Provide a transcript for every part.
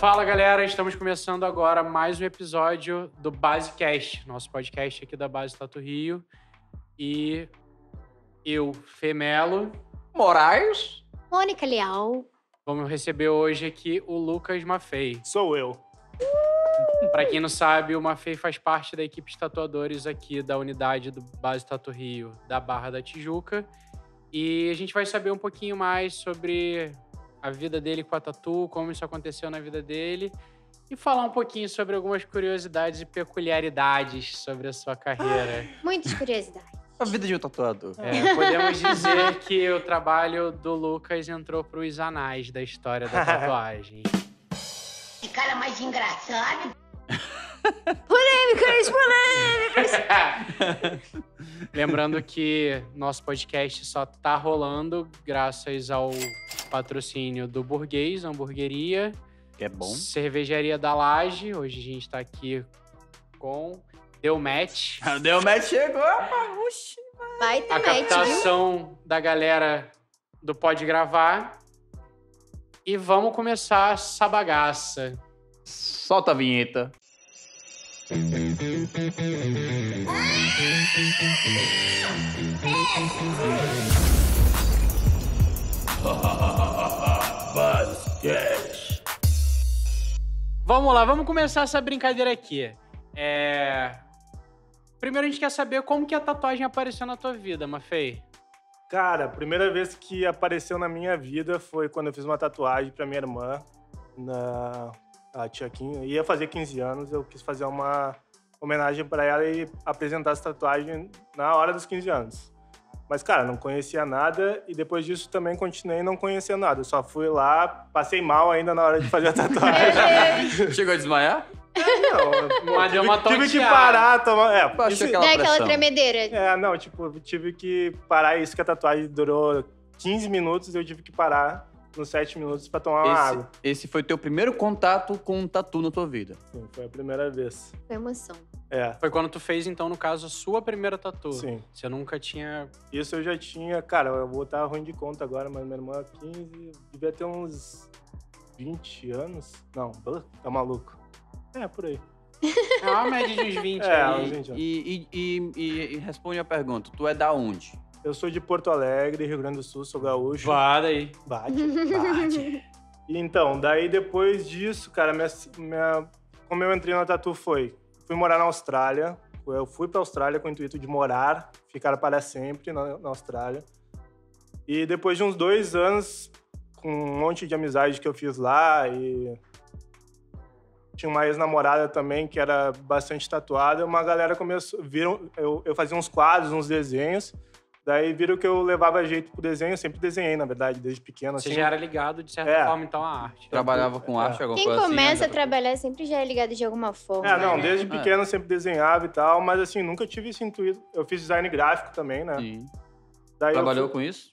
Fala, galera. Estamos começando agora mais um episódio do Basecast, nosso podcast aqui da Base Tatu Rio. E eu, Femelo Moraes, Mônica Leal. Vamos receber hoje aqui o Lucas Maffei. Sou eu. Pra quem não sabe, o Maffei faz parte da equipe de tatuadores aqui da unidade do Base Tatu Rio, da Barra da Tijuca. E a gente vai saber um pouquinho mais sobre a vida dele com a tatu, como isso aconteceu na vida dele, e falar um pouquinho sobre algumas curiosidades e peculiaridades sobre a sua carreira. Muitas curiosidades. a vida de um tatuador. Podemos dizer que o trabalho do Lucas entrou para os anais da história da tatuagem. Que cara mais engraçado. Polêmicas! Lembrando que nosso podcast só tá rolando graças ao patrocínio do Burguês, Hamburgueria. Que é bom. Cervejaria da Laje. Hoje a gente tá aqui com Deu Match. Deu match, chegou. Oxi. Vai ter A match, viu? captação da galera do Pode Gravar. E vamos começar essa bagaça. Solta a vinheta. Vamos lá, vamos começar essa brincadeira aqui. Primeiro a gente quer saber como que a tatuagem apareceu na tua vida, Maffei. Cara, a primeira vez que apareceu na minha vida foi quando eu fiz uma tatuagem pra minha irmã, a tia Kim. Ia fazer 15 anos, eu quis fazer uma homenagem pra ela e apresentar essa tatuagem na hora dos 15 anos. Mas, cara, não conhecia nada e depois disso também continuei não conhecendo nada. Eu só fui lá, passei mal ainda na hora de fazer a tatuagem. Chegou a desmaiar? Não, Mas deu uma tive que tonteada. parar, tomar... Baixou aquela Não é aquela pressão. tremedeira. Não, tive que parar isso, que a tatuagem durou 15 minutos e eu tive que parar nos 7 minutos pra tomar uma água. Esse foi teu primeiro contato com um tatu na tua vida. Sim, foi a primeira vez. Foi emoção. Foi quando tu fez, então, no caso, a sua primeira tatu. Sim. Você nunca tinha... Isso eu já tinha, cara, eu vou estar ruim de conta agora, mas minha irmã 15, devia ter uns 20 anos. Não, tá maluco. Por aí. É uma média de uns 20 uns aí. 20 anos. E responde a pergunta. Tu é da onde? Eu sou de Porto Alegre, Rio Grande do Sul, sou gaúcho. Vá daí. Bate. E então, daí depois disso, cara, como eu entrei na tatu fui morar na Austrália. Eu fui pra Austrália com o intuito de morar, ficar para sempre na Austrália. E depois de uns 2 anos, com um monte de amizade que eu fiz lá e tinha uma ex-namorada também que era bastante tatuada, uma galera viram, eu fazia uns quadros, uns desenhos. Daí viram que eu levava jeito pro desenho, eu sempre desenhei, na verdade, desde pequeno. Você assim. já era ligado, de certa forma, então, à arte. Trabalhava com arte, alguma Quem coisa assim? começa né? a trabalhar sempre já é ligado de alguma forma. Não, né? desde pequeno eu sempre desenhava e tal, mas assim, nunca tive esse intuito. Eu fiz design gráfico também, né? Sim. Daí Trabalhou com isso?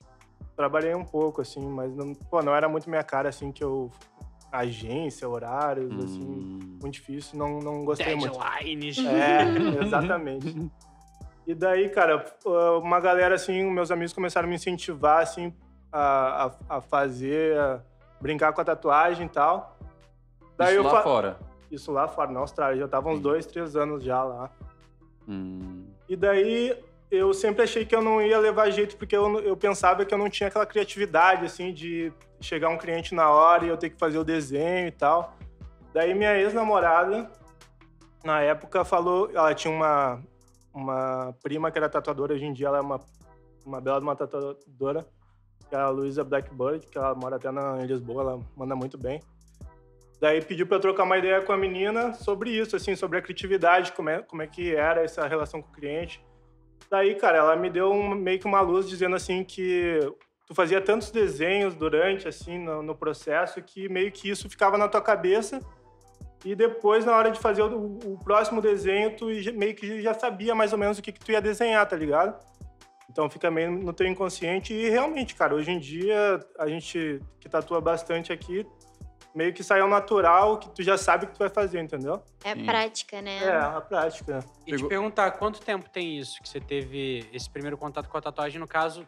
Trabalhei um pouco, assim, mas não era muito minha cara, assim, que eu... Agência, horários, assim, muito difícil, não gostei muito. Deadlines. Exatamente. E daí, cara, uma galera, assim, meus amigos começaram a me incentivar, assim, a fazer, a brincar com a tatuagem e tal. Daí Isso lá fora? Isso lá fora, na Austrália. Já tava uns 2, 3 anos já lá. Hum. E daí, eu sempre achei que eu não ia levar jeito, porque eu pensava que eu não tinha aquela criatividade, assim, de chegar um cliente na hora e eu ter que fazer o desenho e tal. Daí, minha ex-namorada, na época, falou... Ela tinha uma prima que era tatuadora, hoje em dia ela é uma bela de uma tatuadora, que é a Luísa Blackbird, que ela mora até em Lisboa, ela manda muito bem. Daí pediu pra eu trocar uma ideia com a menina sobre isso, assim, sobre a criatividade, como é que era essa relação com o cliente. Daí, cara, ela me deu meio que uma luz dizendo, assim, que tu fazia tantos desenhos durante, assim, no processo, que meio que isso ficava na tua cabeça. E depois, na hora de fazer o próximo desenho, tu meio que já sabia mais ou menos o que tu ia desenhar, tá ligado? Então fica meio no teu inconsciente. E realmente, cara, hoje em dia, a gente que tatua bastante aqui, meio que sai ao natural, que tu já sabe o que tu vai fazer, entendeu? É prática, né? A prática. E te perguntar, quanto tempo tem isso que você teve esse primeiro contato com a tatuagem? No caso,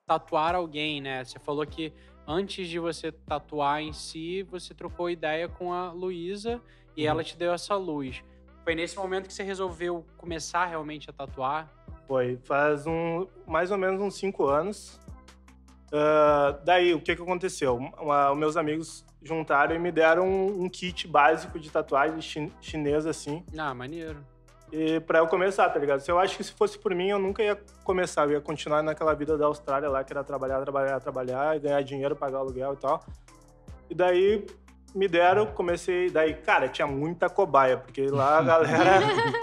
tatuar alguém, né? Você falou que antes de você tatuar em si, você trocou ideia com a Luísa e ela te deu essa luz. Foi nesse momento que você resolveu começar realmente a tatuar? Foi, faz mais ou menos uns 5 anos. Daí, o que aconteceu? Os meus amigos juntaram e me deram um kit básico de tatuagem chinesa, assim. Ah, maneiro. E pra eu começar, tá ligado? Eu acho que se fosse por mim, eu nunca ia começar. Eu ia continuar naquela vida da Austrália lá, que era trabalhar, e ganhar dinheiro, pagar aluguel e tal. E daí, me deram, comecei... Daí, cara, tinha muita cobaia, porque lá a galera...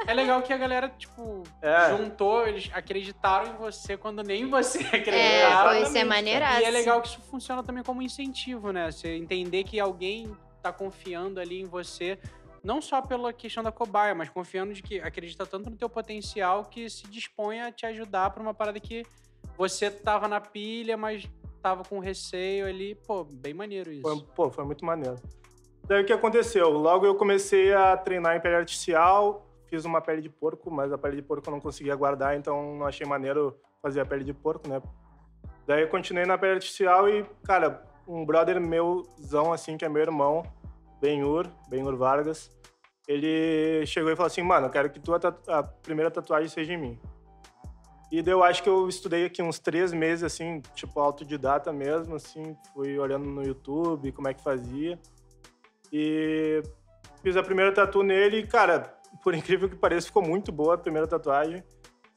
É legal que a galera, tipo, juntou, eles acreditaram em você quando nem você acreditava. Foi ser maneiraço. E é legal que isso funciona também como incentivo, né? Você entender que alguém tá confiando ali em você, não só pela questão da cobaia, mas confiando de que acredita tanto no teu potencial que se dispõe a te ajudar pra uma parada que você tava na pilha, mas tava com receio ali. Pô, bem maneiro isso. Foi muito maneiro. Daí o que aconteceu? Logo eu comecei a treinar em pele artificial, fiz uma pele de porco, mas a pele de porco eu não conseguia guardar, então não achei maneiro fazer a pele de porco, né? Daí eu continuei na pele artificial e, cara, um brother meuzão, assim, que é meu irmão, Benhur Vargas, ele chegou e falou assim, mano, eu quero que a primeira tatuagem seja em mim. E daí eu acho que eu estudei aqui uns 3 meses, assim, tipo autodidata mesmo, assim, fui olhando no YouTube como é que fazia. E fiz a primeira tatu nele e, cara, por incrível que pareça, ficou muito boa a primeira tatuagem.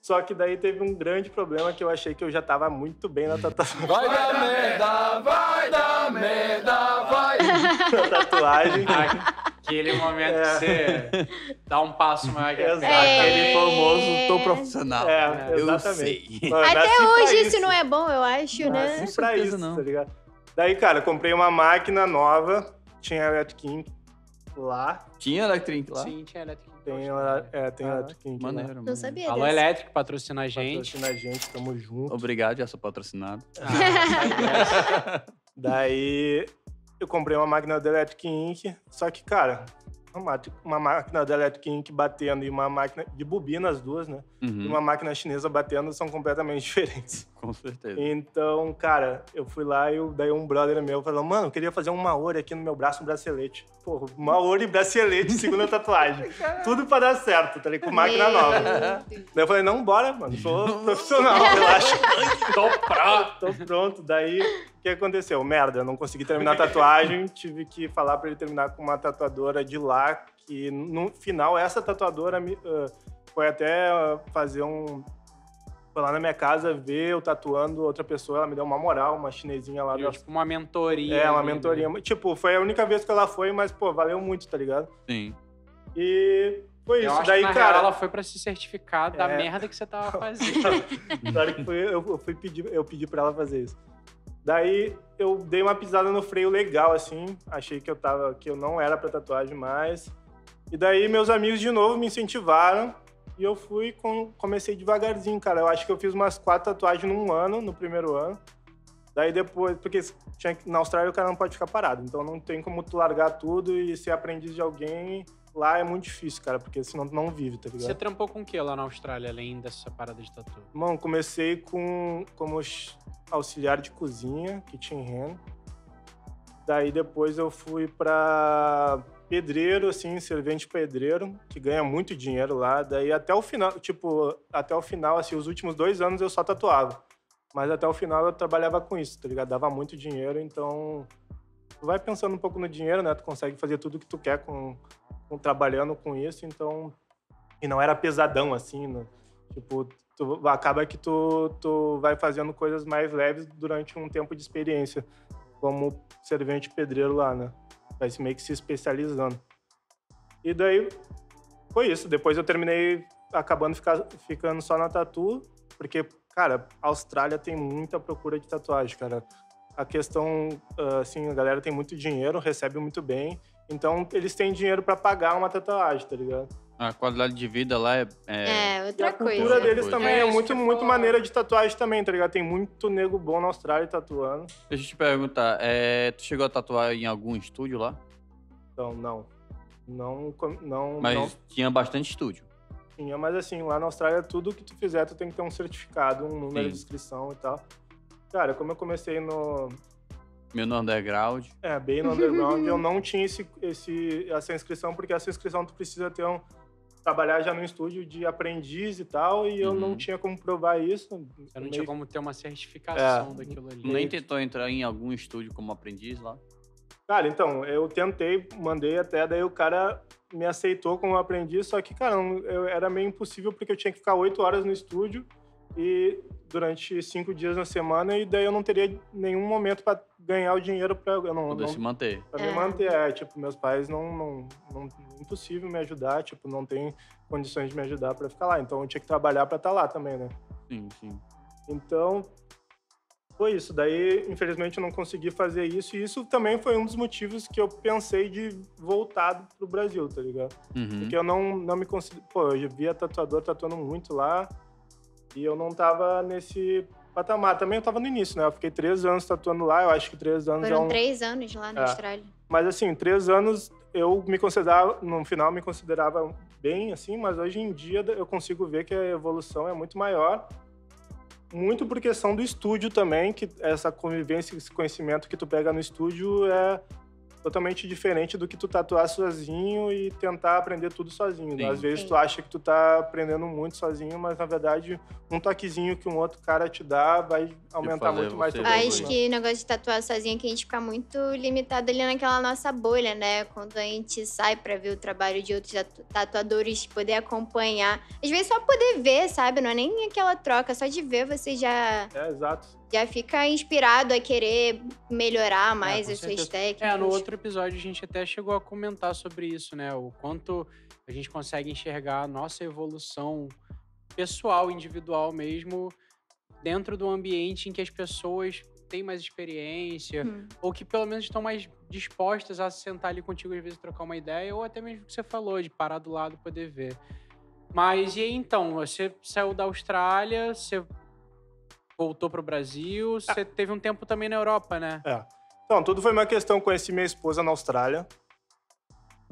Só que daí teve um grande problema que eu achei que eu já tava muito bem na tatuagem. Vai dar merda, vai dar merda, vai! Na tatuagem. Aquele momento que você dá um passo maior que Exato. Aquele famoso tô profissional. Eu exatamente. sei. Mano, Até nasci pra hoje isso isso. não é bom, eu acho, né? Nasci pra certeza isso, não. tá ligado? Daí, cara, comprei uma máquina nova, tinha Electric Ink lá. Tinha Electric lá? Sim, tinha elétrico. Tem Electric Ink lá. Maneiro, Não sabia Alô, dessa. Elétrico, patrocina a gente. Patrocina a gente, tamo junto. Obrigado, já sou patrocinado. Daí eu comprei uma máquina da Electric Ink, só que, cara, uma máquina da Electric Ink batendo e uma máquina de bobina, as duas, né? E uma máquina chinesa batendo são completamente diferentes. Com certeza. Então, cara, eu fui lá e daí um brother meu falou, mano, eu queria fazer um Maori aqui no meu braço, um bracelete. Porra, Maori e bracelete, segunda tatuagem. Tudo pra dar certo, tá ligado? Com máquina nova. Daí eu falei, não, bora, mano, sou profissional, relaxa. Tô pronto. Daí, o que aconteceu? Merda, eu não consegui terminar a tatuagem, tive que falar pra ele terminar com uma tatuadora de lá, que no final, essa tatuadora foi até fazer foi lá na minha casa ver eu tatuando outra pessoa, ela me deu uma moral, uma chinesinha lá. Tipo uma mentoria. Uma ali, mentoria. né? Tipo, foi a única vez que ela foi, mas, pô, valeu muito, tá ligado? Sim. E foi Eu isso. acho Daí, que, na cara... real, ela foi pra se certificar da merda que você tava fazendo. Claro que eu pedi pra ela fazer isso. Daí, eu dei uma pisada no freio legal, assim. Achei que eu não era pra tatuagem mais. E daí, meus amigos, de novo, me incentivaram. E eu comecei devagarzinho, cara. Eu acho que eu fiz umas 4 tatuagens num ano, no primeiro ano. Daí depois, porque na Austrália o cara não pode ficar parado. Então não tem como tu largar tudo e ser aprendiz de alguém. Lá é muito difícil, cara, porque senão tu não vive, tá ligado? Você trampou com o que lá na Austrália, além dessa parada de tatu? Bom, comecei como auxiliar de cozinha, kitchen hand. Daí depois eu fui pra pedreiro, assim, servente pedreiro, que ganha muito dinheiro lá. Daí até o final, assim, os últimos 2 anos eu só tatuava. Mas até o final eu trabalhava com isso, tá ligado? Dava muito dinheiro, então... Tu vai pensando um pouco no dinheiro, né? Tu consegue fazer tudo o que tu quer trabalhando com isso, então... E não era pesadão, assim, né? Tipo, acaba que tu vai fazendo coisas mais leves durante um tempo de experiência, como servente pedreiro lá, né? Vai meio que se especializando. E daí, foi isso. Depois eu terminei acabando ficando só na tatu, porque, cara, a Austrália tem muita procura de tatuagem, cara. A questão, assim, a galera tem muito dinheiro, recebe muito bem, então eles têm dinheiro pra pagar uma tatuagem, tá ligado? A qualidade de vida lá é Outra A coisa. cultura deles Coisa. também É é isso muito, que eu ia muito falar. maneira de tatuagem também, tá ligado? Tem muito nego bom na Austrália tatuando. Deixa eu te perguntar, tu chegou a tatuar em algum estúdio lá? Então, não. Não Mas tinha bastante estúdio. tinha, mas assim, lá na Austrália, tudo que tu fizer, tu tem que ter um certificado, um número Sim. de inscrição e tal. Cara, como eu comecei Meu no underground. Bem no underground. Eu não tinha essa inscrição, porque essa inscrição tu precisa ter trabalhar já no estúdio de aprendiz e tal, e eu não tinha como provar isso. Eu não tinha como ter uma certificação daquilo ali. Tu nem tentou entrar em algum estúdio como aprendiz lá? Cara, então, eu tentei, mandei até, daí o cara me aceitou como aprendiz, só que, cara, era meio impossível, porque eu tinha que ficar 8 horas no estúdio e durante 5 dias na semana, e daí eu não teria nenhum momento pra ganhar o dinheiro pra... Poder se manter. Pra me manter, tipo, meus pais não impossível me ajudar, tipo, não tem condições de me ajudar pra ficar lá, então eu tinha que trabalhar pra estar lá também, né? Sim. Então, foi isso. Daí, infelizmente, eu não consegui fazer isso, e isso também foi um dos motivos que eu pensei de voltar pro Brasil, tá ligado? Porque eu não me considero... Pô, eu via tatuador tatuando muito lá, e eu não tava nesse patamar. Também eu tava no início, né? Eu fiquei 3 anos tatuando lá, eu acho que 3 anos Foram 3 anos lá na Austrália. Mas, assim, 3 anos eu me considerava... No final, me considerava bem, assim, mas hoje em dia eu consigo ver que a evolução é muito maior. Muito por questão do estúdio também, que essa convivência, esse conhecimento que tu pega no estúdio é totalmente diferente do que tu tatuar sozinho e tentar aprender tudo sozinho. Sim. Às vezes tu acha que tu tá aprendendo muito sozinho, mas na verdade um toquezinho que um outro cara te dá vai aumentar muito mais teu Acho conhecimento. que o negócio de tatuar sozinho é que a gente fica muito limitado ali naquela nossa bolha, né? Quando a gente sai pra ver o trabalho de outros tatuadores, poder acompanhar. Às vezes só poder ver, sabe? Não é nem aquela troca, só de ver você já Exato. fica inspirado a querer melhorar mais com as suas certeza. técnicas. No outro episódio a gente até chegou a comentar sobre isso, né? O quanto a gente consegue enxergar a nossa evolução pessoal, individual mesmo, dentro do ambiente em que as pessoas têm mais experiência, ou que pelo menos estão mais dispostas a sentar ali contigo, às vezes trocar uma ideia, ou até mesmo o que você falou, de parar do lado e poder ver. Mas e aí então? Você saiu da Austrália, você voltou pro Brasil, você teve um tempo também na Europa, né? Então, tudo foi uma questão. Conheci minha esposa na Austrália.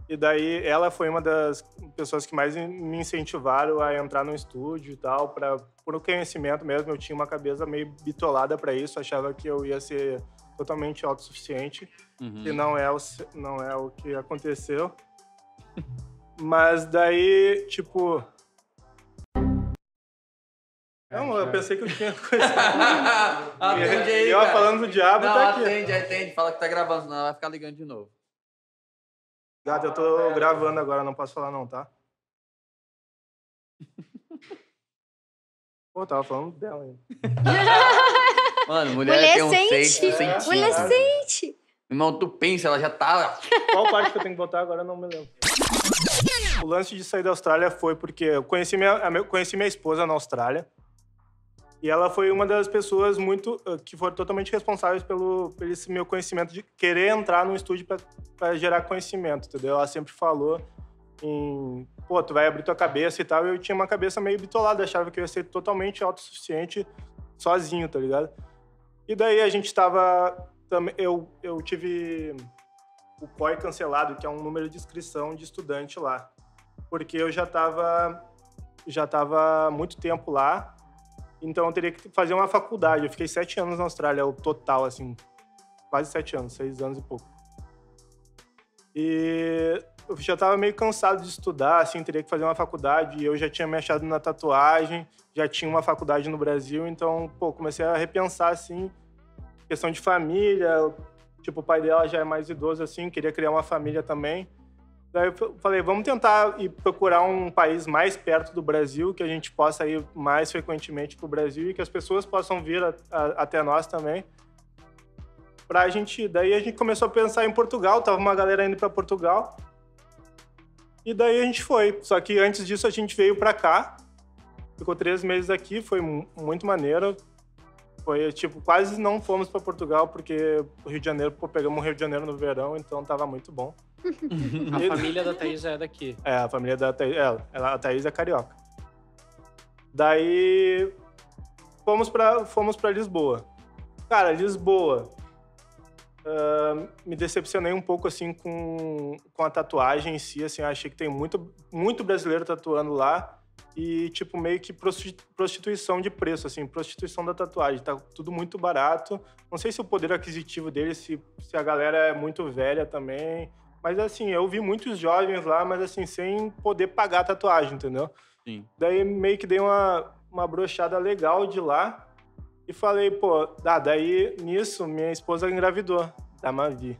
E daí ela foi uma das pessoas que mais me incentivaram a entrar no estúdio e tal, por um conhecimento mesmo. Eu tinha uma cabeça meio bitolada para isso, achava que eu ia ser totalmente autossuficiente, e não é o que aconteceu. Mas daí, tipo... Não, eu pensei que eu tinha coisa. Atende aí, eu cara. falando do diabo, Não, tá aqui. atende. Fala que tá gravando, senão ela vai ficar ligando de novo. Gato, eu tô gravando agora, não posso falar não, tá? Pô, tava falando dela ainda. Mano, mulher tem um sente. sentido. Mulher sente. Irmão, tu pensa, ela já tá... Qual parte que eu tenho que botar agora, eu não me lembro. O lance de sair da Austrália foi porque eu conheci minha esposa na Austrália. E ela foi uma das pessoas que foram totalmente responsáveis pelo esse meu conhecimento de querer entrar num estúdio para gerar conhecimento, entendeu? Ela sempre falou pô, tu vai abrir tua cabeça e tal. E eu tinha uma cabeça meio bitolada, achava que eu ia ser totalmente autossuficiente sozinho, tá ligado? E daí a gente tava... Eu tive o COI cancelado, que é um número de inscrição de estudante lá. Porque eu já tava há muito tempo lá. Então, eu teria que fazer uma faculdade. Eu fiquei 7 anos na Austrália, o total, assim, quase 7 anos, 6 anos e pouco. E eu já estava meio cansado de estudar, assim, teria que fazer uma faculdade. E eu já tinha me achado na tatuagem, já tinha uma faculdade no Brasil. Então, pô, comecei a repensar, assim, questão de família. Tipo, o pai dela já é mais idoso, assim, queria criar uma família também. Daí eu falei, vamos tentar ir procurar um país mais perto do Brasil, que a gente possa ir mais frequentemente pro Brasil e que as pessoas possam vir até nós também. Daí a gente começou a pensar em Portugal, tava uma galera indo para Portugal. E daí a gente foi. Só que antes disso a gente veio para cá, ficou 3 meses aqui, foi muito maneiro. Foi, tipo, quase não fomos para Portugal, porque o Rio de Janeiro, pegamos o Rio de Janeiro no verão, então tava muito bom. A família da Thaís é daqui. A família da Thaís, a Thaís é carioca. Daí, fomos pra Lisboa. Cara, Lisboa, me decepcionei um pouco, assim, com a tatuagem em si, assim, achei que tem muito brasileiro tatuando lá, e, tipo, meio que prostituição de preço, assim, prostituição da tatuagem. Tá tudo muito barato. Não sei se o poder aquisitivo deles, se a galera é muito velha também. Mas, assim, eu vi muitos jovens lá, mas, assim, sem poder pagar a tatuagem, entendeu? Sim. Daí, meio que dei uma brochada legal de lá e falei, pô, daí, nisso, minha esposa engravidou da Mavi.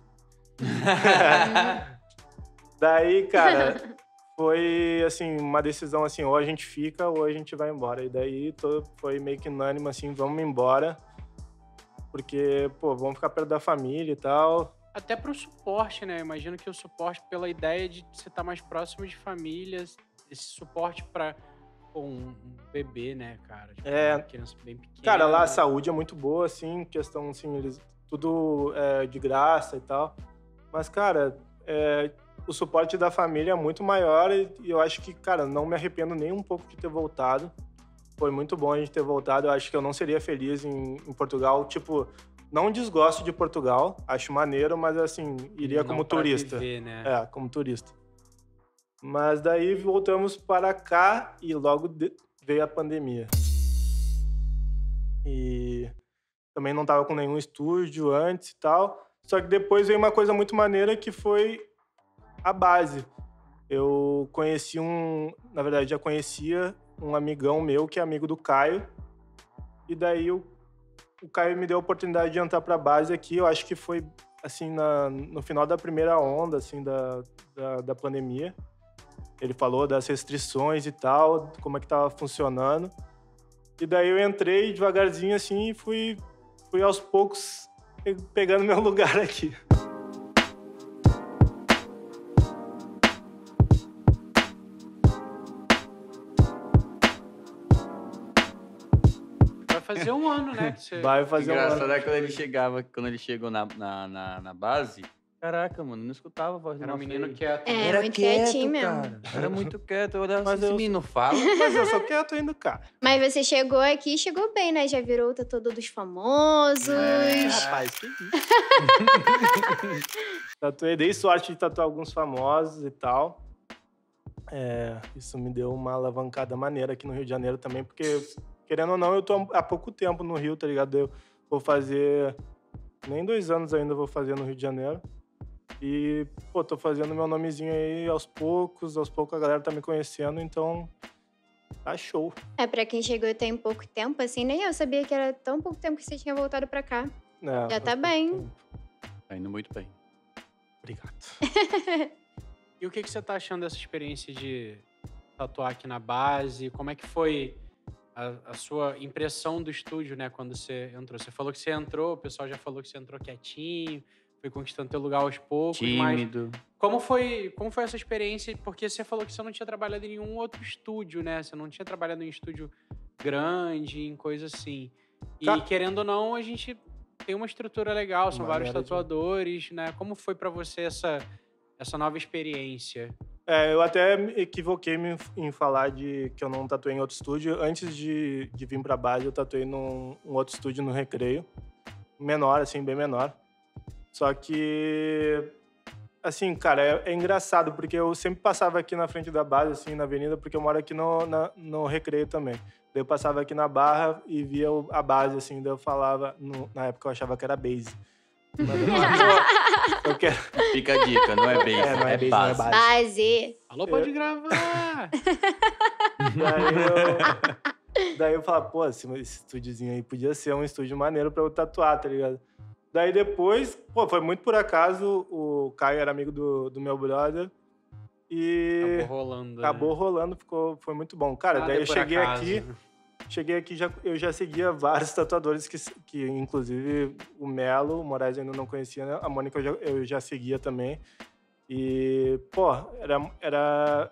Daí, cara, foi, assim, uma decisão, assim, ou a gente fica ou a gente vai embora. E daí foi meio que unânime, assim, vamos embora. Porque, pô, vamos ficar perto da família e tal. Até pro suporte, né? Imagino que o suporte, pela ideia de você estar mais próximo de famílias, esse suporte pra um bebê, né, cara? Tipo, uma criança bem pequena. Cara, lá a saúde é muito boa, assim, questão, assim, eles tudo de graça e tal. Mas, cara, o suporte da família é muito maior e eu acho que, cara, não me arrependo nem um pouco de ter voltado. Foi muito bom a gente ter voltado. Eu acho que eu não seria feliz em Portugal. Tipo, não desgosto de Portugal, acho maneiro, mas, assim, iria Não como pra turista. viver, né? Como turista. Mas daí voltamos para cá e logo veio a pandemia. E também não tava com nenhum estúdio antes e tal. Só que depois veio uma coisa muito maneira que foi a base. Eu conheci na verdade, já conhecia um amigão meu que é amigo do Caio. E daí o Caio me deu a oportunidade de entrar pra base aqui. Eu acho que foi, assim, no final da primeira onda, assim, da pandemia. Ele falou das restrições e tal, como é que tava funcionando. E daí eu entrei devagarzinho, assim, e fui aos poucos pegando meu lugar aqui. Vai fazer um ano, né? Que você... Vai fazer Engraçado é quando ele chegou na base. Caraca, mano, não escutava a voz do Era um nosso menino filho. quieto. Era muito quietinho mesmo. Cara. Era muito quieto. Eu olhava Mas assim, esse eu- menino fala. Mas eu sou quieto ainda, cara. Mas você chegou aqui e chegou bem, né? Já virou o tatuador dos famosos. Rapaz, que isso? Dei sorte de tatuar alguns famosos e tal. Isso me deu uma alavancada maneira aqui no Rio de Janeiro também, porque, querendo ou não, eu tô há pouco tempo no Rio, tá ligado? Eu vou fazer... Nem 2 anos ainda eu vou fazer no Rio de Janeiro. E, pô, tô fazendo meu nomezinho aí aos poucos a galera tá me conhecendo, então tá show. Pra quem chegou tem pouco tempo, assim, nem eu sabia que era tão pouco tempo que você tinha voltado pra cá. Já tá bem. Tá indo muito bem. Obrigado. E o que você tá achando dessa experiência de tatuar aqui na base? Como é que foi a sua impressão do estúdio, né, quando você entrou? Você falou que você entrou, o pessoal já falou que você entrou quietinho, foi conquistando teu lugar aos poucos, Tímido. mas como foi essa experiência? Porque você falou que você não tinha trabalhado em nenhum outro estúdio, né? Você não tinha trabalhado em estúdio grande, em coisa assim. E querendo ou não, a gente tem uma estrutura legal, são vários tatuadores, né? Como foi pra você essa nova experiência? Eu até me equivoquei em falar que eu não tatuei em outro estúdio. Antes de vir pra base, eu tatuei num outro estúdio no Recreio. Menor, assim, bem menor. Só que, assim, cara, é engraçado, porque eu sempre passava aqui na frente da base, assim, na avenida, porque eu moro aqui no Recreio também. Daí eu passava aqui na Barra e via a base, assim, daí eu falava... Na época eu achava que era base. Mas eu falava, pô, eu quero... Fica a dica, não é base, não é base, não é base. base. Base. Falou, pode gravar! Daí eu falava, pô, esse estúdiozinho aí podia ser um estúdio maneiro pra eu tatuar, tá ligado? Daí depois, pô, foi muito por acaso, o Caio era amigo do meu brother e Acabou rolando, né? Foi muito bom. Cara, daí eu cheguei aqui, eu já seguia vários tatuadores que inclusive o Melo, o Moraes ainda não conhecia, né? A Mônica eu já seguia também. E, pô, era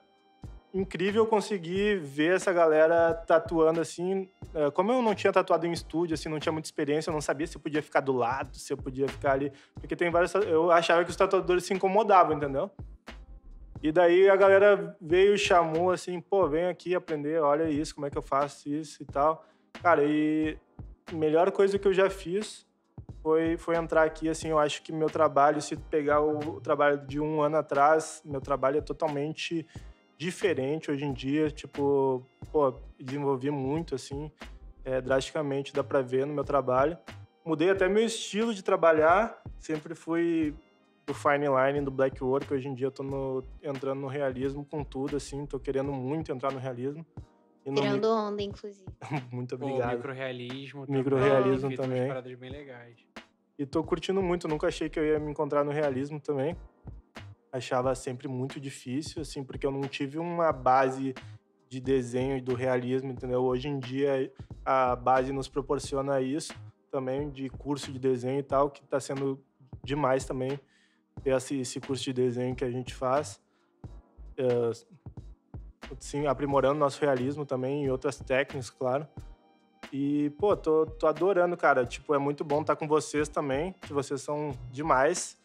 incrível conseguir ver essa galera tatuando, assim. Como eu não tinha tatuado em estúdio, assim, não tinha muita experiência, eu não sabia se eu podia ficar do lado, se eu podia ficar ali. Porque tem vários... Eu achava que os tatuadores se incomodavam, entendeu? E daí a galera veio e chamou, assim, pô, vem aqui aprender, olha isso, como é que eu faço isso e tal. Cara, e a melhor coisa que eu já fiz foi entrar aqui, assim, eu acho que meu trabalho, se pegar o trabalho de 1 ano atrás, meu trabalho é totalmente diferente hoje em dia, tipo, pô, desenvolvi muito, assim, drasticamente, dá pra ver no meu trabalho. Mudei até meu estilo de trabalhar, sempre fui do fine line, do black work, hoje em dia eu tô entrando no realismo com tudo, assim, tô querendo muito entrar no realismo. E no Tirando onda, inclusive. Muito Pô, obrigado. microrrealismo Microrrealismo vi umas também. paradas bem legais. E tô curtindo muito, nunca achei que eu ia me encontrar no realismo também. Achava sempre muito difícil, assim, porque eu não tive uma base de desenho do realismo, entendeu? Hoje em dia a base nos proporciona isso também, de curso de desenho e tal, que tá sendo demais também ter esse curso de desenho que a gente faz. Sim, aprimorando nosso realismo também e outras técnicas, claro. E, pô, tô adorando, cara. Tipo, é muito bom estar com vocês também, que vocês são demais.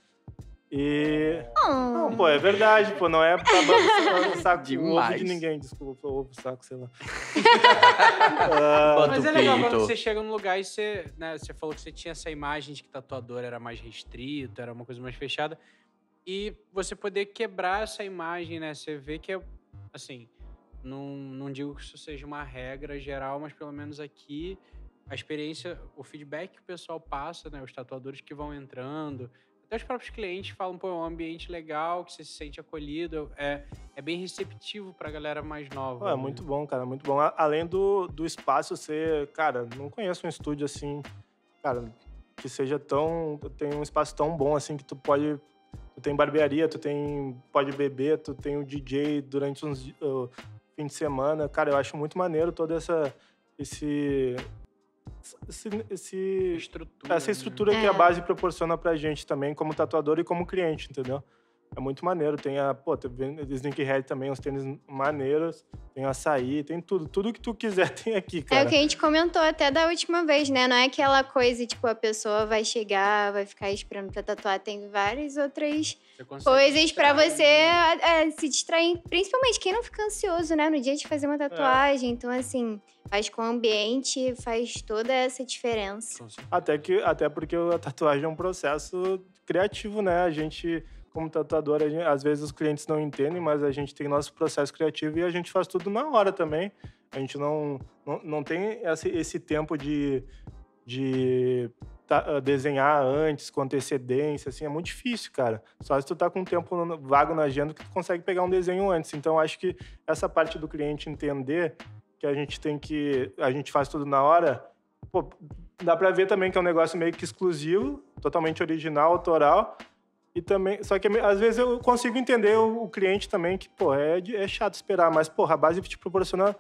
E... Não, pô, é verdade, pô. Não é pra balançar o saco, o ovo de ninguém. Desculpa, o ovo, saco, sei lá. Mas é legal quando você chega num lugar e você, né, você falou que você tinha essa imagem de que tatuador era mais restrito, era uma coisa mais fechada. E você poder quebrar essa imagem, né? Você vê que é, assim, não digo que isso seja uma regra geral, mas pelo menos aqui a experiência, o feedback que o pessoal passa, né? Os tatuadores que vão entrando, até os próprios clientes falam, pô, é um ambiente legal, que você se sente acolhido, é bem receptivo pra galera mais nova. Pô, é muito bom, cara, muito bom. Além do espaço ser, cara, não conheço um estúdio assim, cara, que seja tem um espaço tão bom assim que tu tem barbearia, pode beber, tu tem o DJ durante uns fim de semana. Cara, eu acho muito maneiro toda essa estrutura que a base proporciona pra gente também, como tatuador e como cliente, entendeu? É muito maneiro. Tem Sneakerhead também, uns tênis maneiros, tem açaí, tem tudo. Tudo que tu quiser tem aqui, cara. É o que a gente comentou até da última vez, né? Não é aquela coisa, tipo, a pessoa vai chegar, vai ficar esperando pra tatuar. Tem várias outras coisas pra você se distrair. Principalmente quem não fica ansioso, né? No dia de fazer uma tatuagem. Então, assim, faz com o ambiente, faz toda essa diferença. Até porque a tatuagem é um processo criativo, né? A gente... Como tatuador, às vezes os clientes não entendem, mas a gente tem nosso processo criativo e a gente faz tudo na hora também. A gente não tem esse tempo de desenhar antes, com antecedência, assim, é muito difícil, cara. Só se tu tá com um tempo vago na agenda que tu consegue pegar um desenho antes. Então, acho que essa parte do cliente entender que a gente faz tudo na hora, pô, dá pra ver também que é um negócio meio que exclusivo, totalmente original, autoral. E também, só que às vezes eu consigo entender o cliente também, que, pô, é chato esperar, mas, porra, a base te proporciona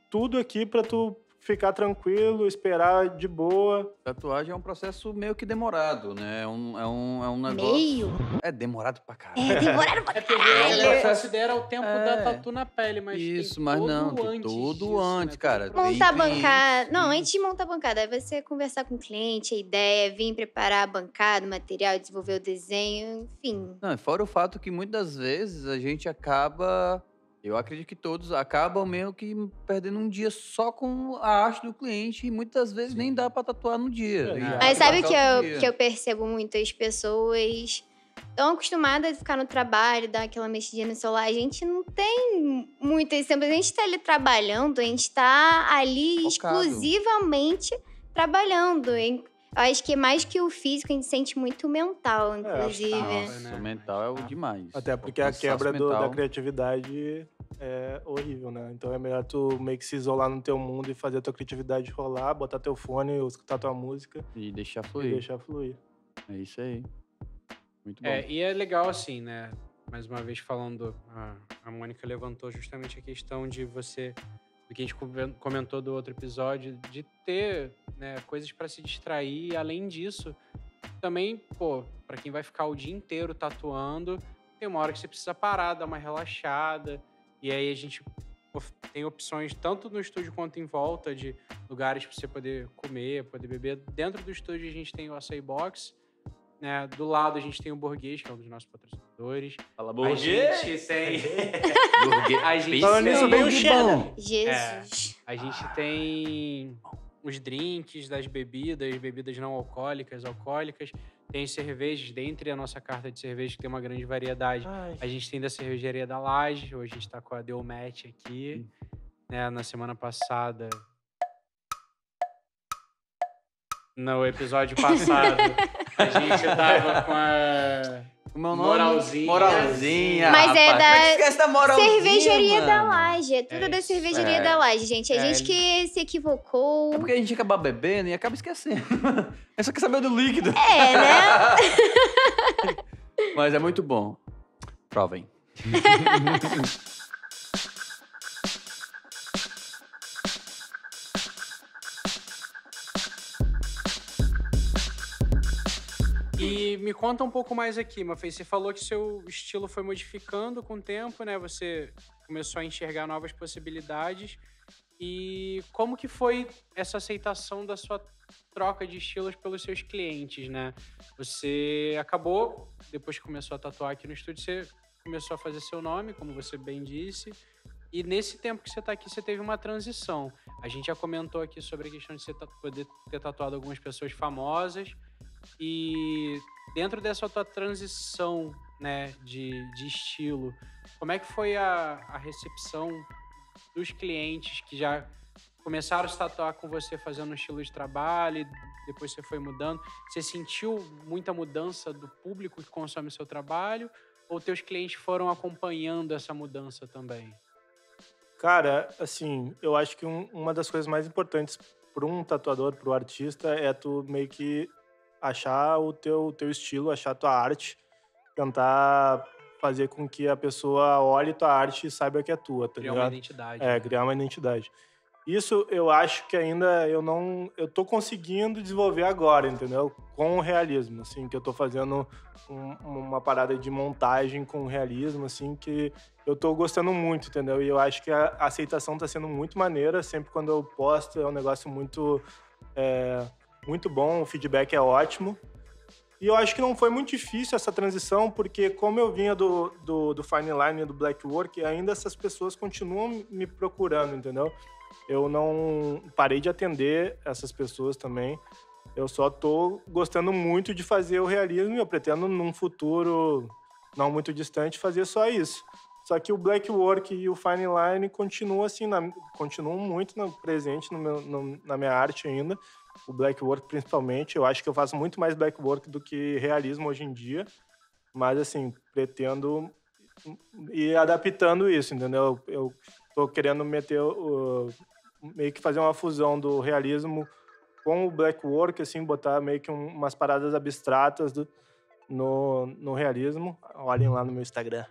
tudo aqui pra tu ficar tranquilo, esperar de boa. Tatuagem é um processo meio que demorado, né? É um negócio... Meio? É demorado pra caralho. É demorado pra caralho. O processo dela é o tempo da tatu na pele, mas isso, tem mas todo não, tem antes tudo disso, antes, né? cara. Montar a bancada. Isso, Não, isso. antes de montar a bancada, é você conversar com o cliente, a ideia, vir preparar a bancada, o material, desenvolver o desenho, enfim. Não, fora o fato que muitas vezes a gente acaba... Eu acredito que todos acabam meio que perdendo um dia só com a arte do cliente e muitas vezes nem dá pra tatuar no dia. Mas sabe o que eu percebo muito? As pessoas estão acostumadas a ficar no trabalho, dar aquela mexidinha no celular. A gente não tem muito esse tempo. A gente tá ali trabalhando, a gente tá ali Focado. exclusivamente trabalhando. Eu acho que mais que o físico, a gente sente muito o mental, inclusive. Nossa, o mental é o demais. Até porque O a cansaço quebra da mental. criatividade é horrível, né? Então é melhor tu meio que se isolar no teu mundo e fazer a tua criatividade rolar, botar teu fone, escutar tua música E deixar e fluir. deixar fluir. É isso aí. Muito bom. E é legal assim, né? Mais uma vez falando, a Mônica levantou justamente a questão de você, do que a gente comentou do outro episódio, de ter, né, coisas pra se distrair. E além disso, também, pô, pra quem vai ficar o dia inteiro tatuando, tem uma hora que você precisa parar, dar uma relaxada. E aí a gente tem opções tanto no estúdio quanto em volta de lugares pra você poder comer, poder beber. Dentro do estúdio a gente tem o Açaí Box, né? Do lado a gente tem o Burguês, que é um dos nossos patrocinadores. Fala, A gente tem... A gente Falando nisso, bem o tem... cheddar. Jesus. A gente tem os drinks das bebidas não alcoólicas, alcoólicas. tem cervejas, dentre a nossa carta de cerveja, que tem uma grande variedade. Ai. A gente tem da cervejaria da Laje, hoje a gente tá com a Delmet aqui. Né, na semana passada... No episódio passado, a gente tava com a... O meu nome? Moralzinha. Moralzinha. Mas é rapaz. da Como é que esquece da moralzinha, cervejaria da mano? Laje. É tudo da isso. cervejaria da Laje, gente. A gente É. que se equivocou. É porque a gente acaba bebendo e acaba esquecendo. É só quer saber do líquido. É, né? Mas é muito bom. Provem. E me conta um pouco mais aqui, Mafei. Você falou que seu estilo foi modificando com o tempo, né? Você começou a enxergar novas possibilidades. E como que foi essa aceitação da sua troca de estilos pelos seus clientes, né? Você acabou, depois que começou a tatuar aqui no estúdio, você começou a fazer seu nome, como você bem disse. E nesse tempo que você tá aqui, você teve uma transição. A gente já comentou aqui sobre a questão de você poder ter tatuado algumas pessoas famosas. E dentro dessa tua transição, né, de estilo, como é que foi a recepção dos clientes que já começaram a se tatuar com você fazendo um estilo de trabalho e depois você foi mudando? Você sentiu muita mudança do público que consome o seu trabalho ou teus clientes foram acompanhando essa mudança também? Cara, assim, eu acho que uma das coisas mais importantes para um tatuador, para o artista, é tu meio que achar o teu estilo, achar a tua arte, tentar fazer com que a pessoa olhe tua arte e saiba que é tua, tá Criar uma ligado? identidade. É, né? criar uma identidade. Isso eu acho que ainda eu tô conseguindo desenvolver agora, entendeu? Com o realismo, assim, que eu tô fazendo uma parada de montagem com realismo, assim, que eu tô gostando muito, entendeu? E eu acho que a aceitação tá sendo muito maneira, sempre quando eu posto é um negócio muito bom, o feedback é ótimo. E eu acho que não foi muito difícil essa transição, porque como eu vinha do Fine Line e do Black Work, ainda essas pessoas continuam me procurando, entendeu? Eu não parei de atender essas pessoas também. Eu só tô gostando muito de fazer o realismo e eu pretendo, num futuro não muito distante, fazer só isso. Só que o Black Work e o Fine Line continuam, assim, continuam muito presente na minha arte ainda. O Black Work, principalmente. Eu acho que eu faço muito mais Black Work do que realismo hoje em dia. Mas, assim, pretendo ir adaptando isso, entendeu? Eu tô querendo meio que fazer uma fusão do realismo com o Black Work, assim, botar meio que umas paradas abstratas no realismo. Olhem lá no meu Instagram.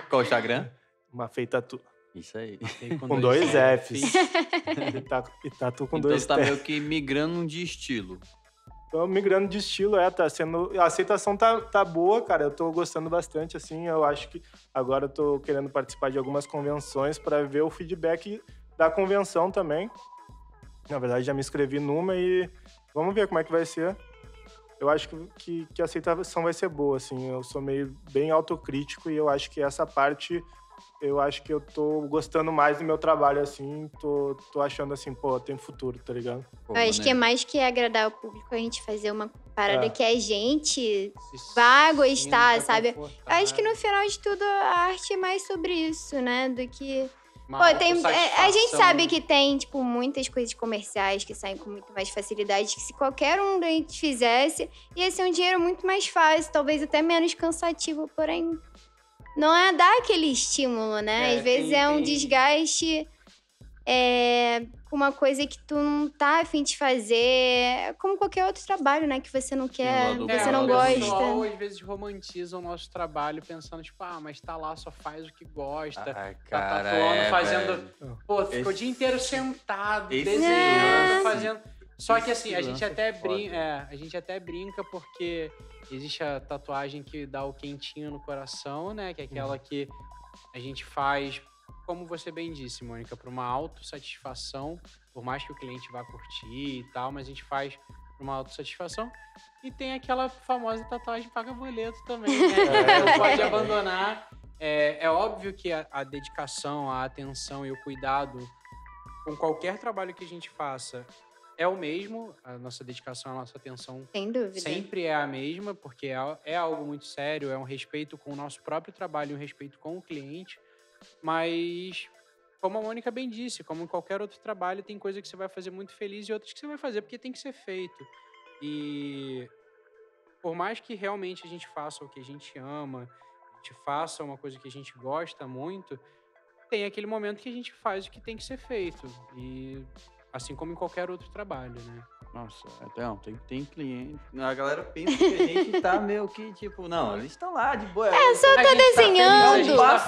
Qual o Instagram? Mafei Tatu. Isso aí. Com 2 Fs. E tatu com Então 2 você tá T's. meio que migrando de estilo. Tô migrando de estilo, tá sendo... A aceitação tá boa, cara. Eu tô gostando bastante, assim. Eu acho que agora eu tô querendo participar de algumas convenções para ver o feedback da convenção também. Na verdade, já me inscrevi numa e vamos ver como é que vai ser. Eu acho que a aceitação vai ser boa, assim. Eu sou meio bem autocrítico e eu acho que essa parte... Eu acho que eu tô gostando mais do meu trabalho, assim. Tô achando assim, pô, tem futuro, tá ligado? Pô, Eu acho que é né? mais que agradar o público a gente fazer uma parada que a gente Se vai gostar, sinta sabe? Eu confortável. acho que no final de tudo a arte é mais sobre isso, né? Do que. Uma Pô, a gente autossatisfação, sabe né? que tem, tipo, muitas coisas comerciais que saem com muito mais facilidade, que se qualquer um da gente fizesse, ia ser um dinheiro muito mais fácil, talvez até menos cansativo, porém, não é dar aquele estímulo, né? É, Às vezes tem- um tem- desgaste com uma coisa que tu não tá afim de fazer, como qualquer outro trabalho, né? Que você não quer, lado você bom, não o gosta. pessoal às vezes romantiza o nosso trabalho pensando, tipo, mas tá lá, só faz o que gosta. Ai, Tá cara, tatuando, fazendo. velho. Pô, ficou o Esse- dia inteiro sentado, esse desenhando, lance- fazendo. Só que assim, a esse gente lance até é foda. a gente até brinca porque existe a tatuagem que dá o quentinho no coração, né? Que é aquela que a gente faz, como você bem disse, Mônica, para uma autossatisfação, por mais que o cliente vá curtir e tal, mas a gente faz pra uma autossatisfação. E tem aquela famosa tatuagem paga boleto também, né? Não pode abandonar. É óbvio que a dedicação, a atenção e o cuidado com qualquer trabalho que a gente faça é o mesmo, a nossa dedicação, a nossa atenção Sem dúvida. sempre é a mesma, porque é algo muito sério, é um respeito com o nosso próprio trabalho e um respeito com o cliente, mas, como a Mônica bem disse, como em qualquer outro trabalho, tem coisa que você vai fazer muito feliz e outras que você vai fazer porque tem que ser feito. E por mais que realmente a gente faça o que a gente ama, a gente faça uma coisa que a gente gosta muito, tem aquele momento que a gente faz o que tem que ser feito. E assim como em qualquer outro trabalho, né? Nossa, então, tem cliente. A galera pensa que a gente tá meio que, tipo, não, eles estão lá de boa. Só tá desenhando. Só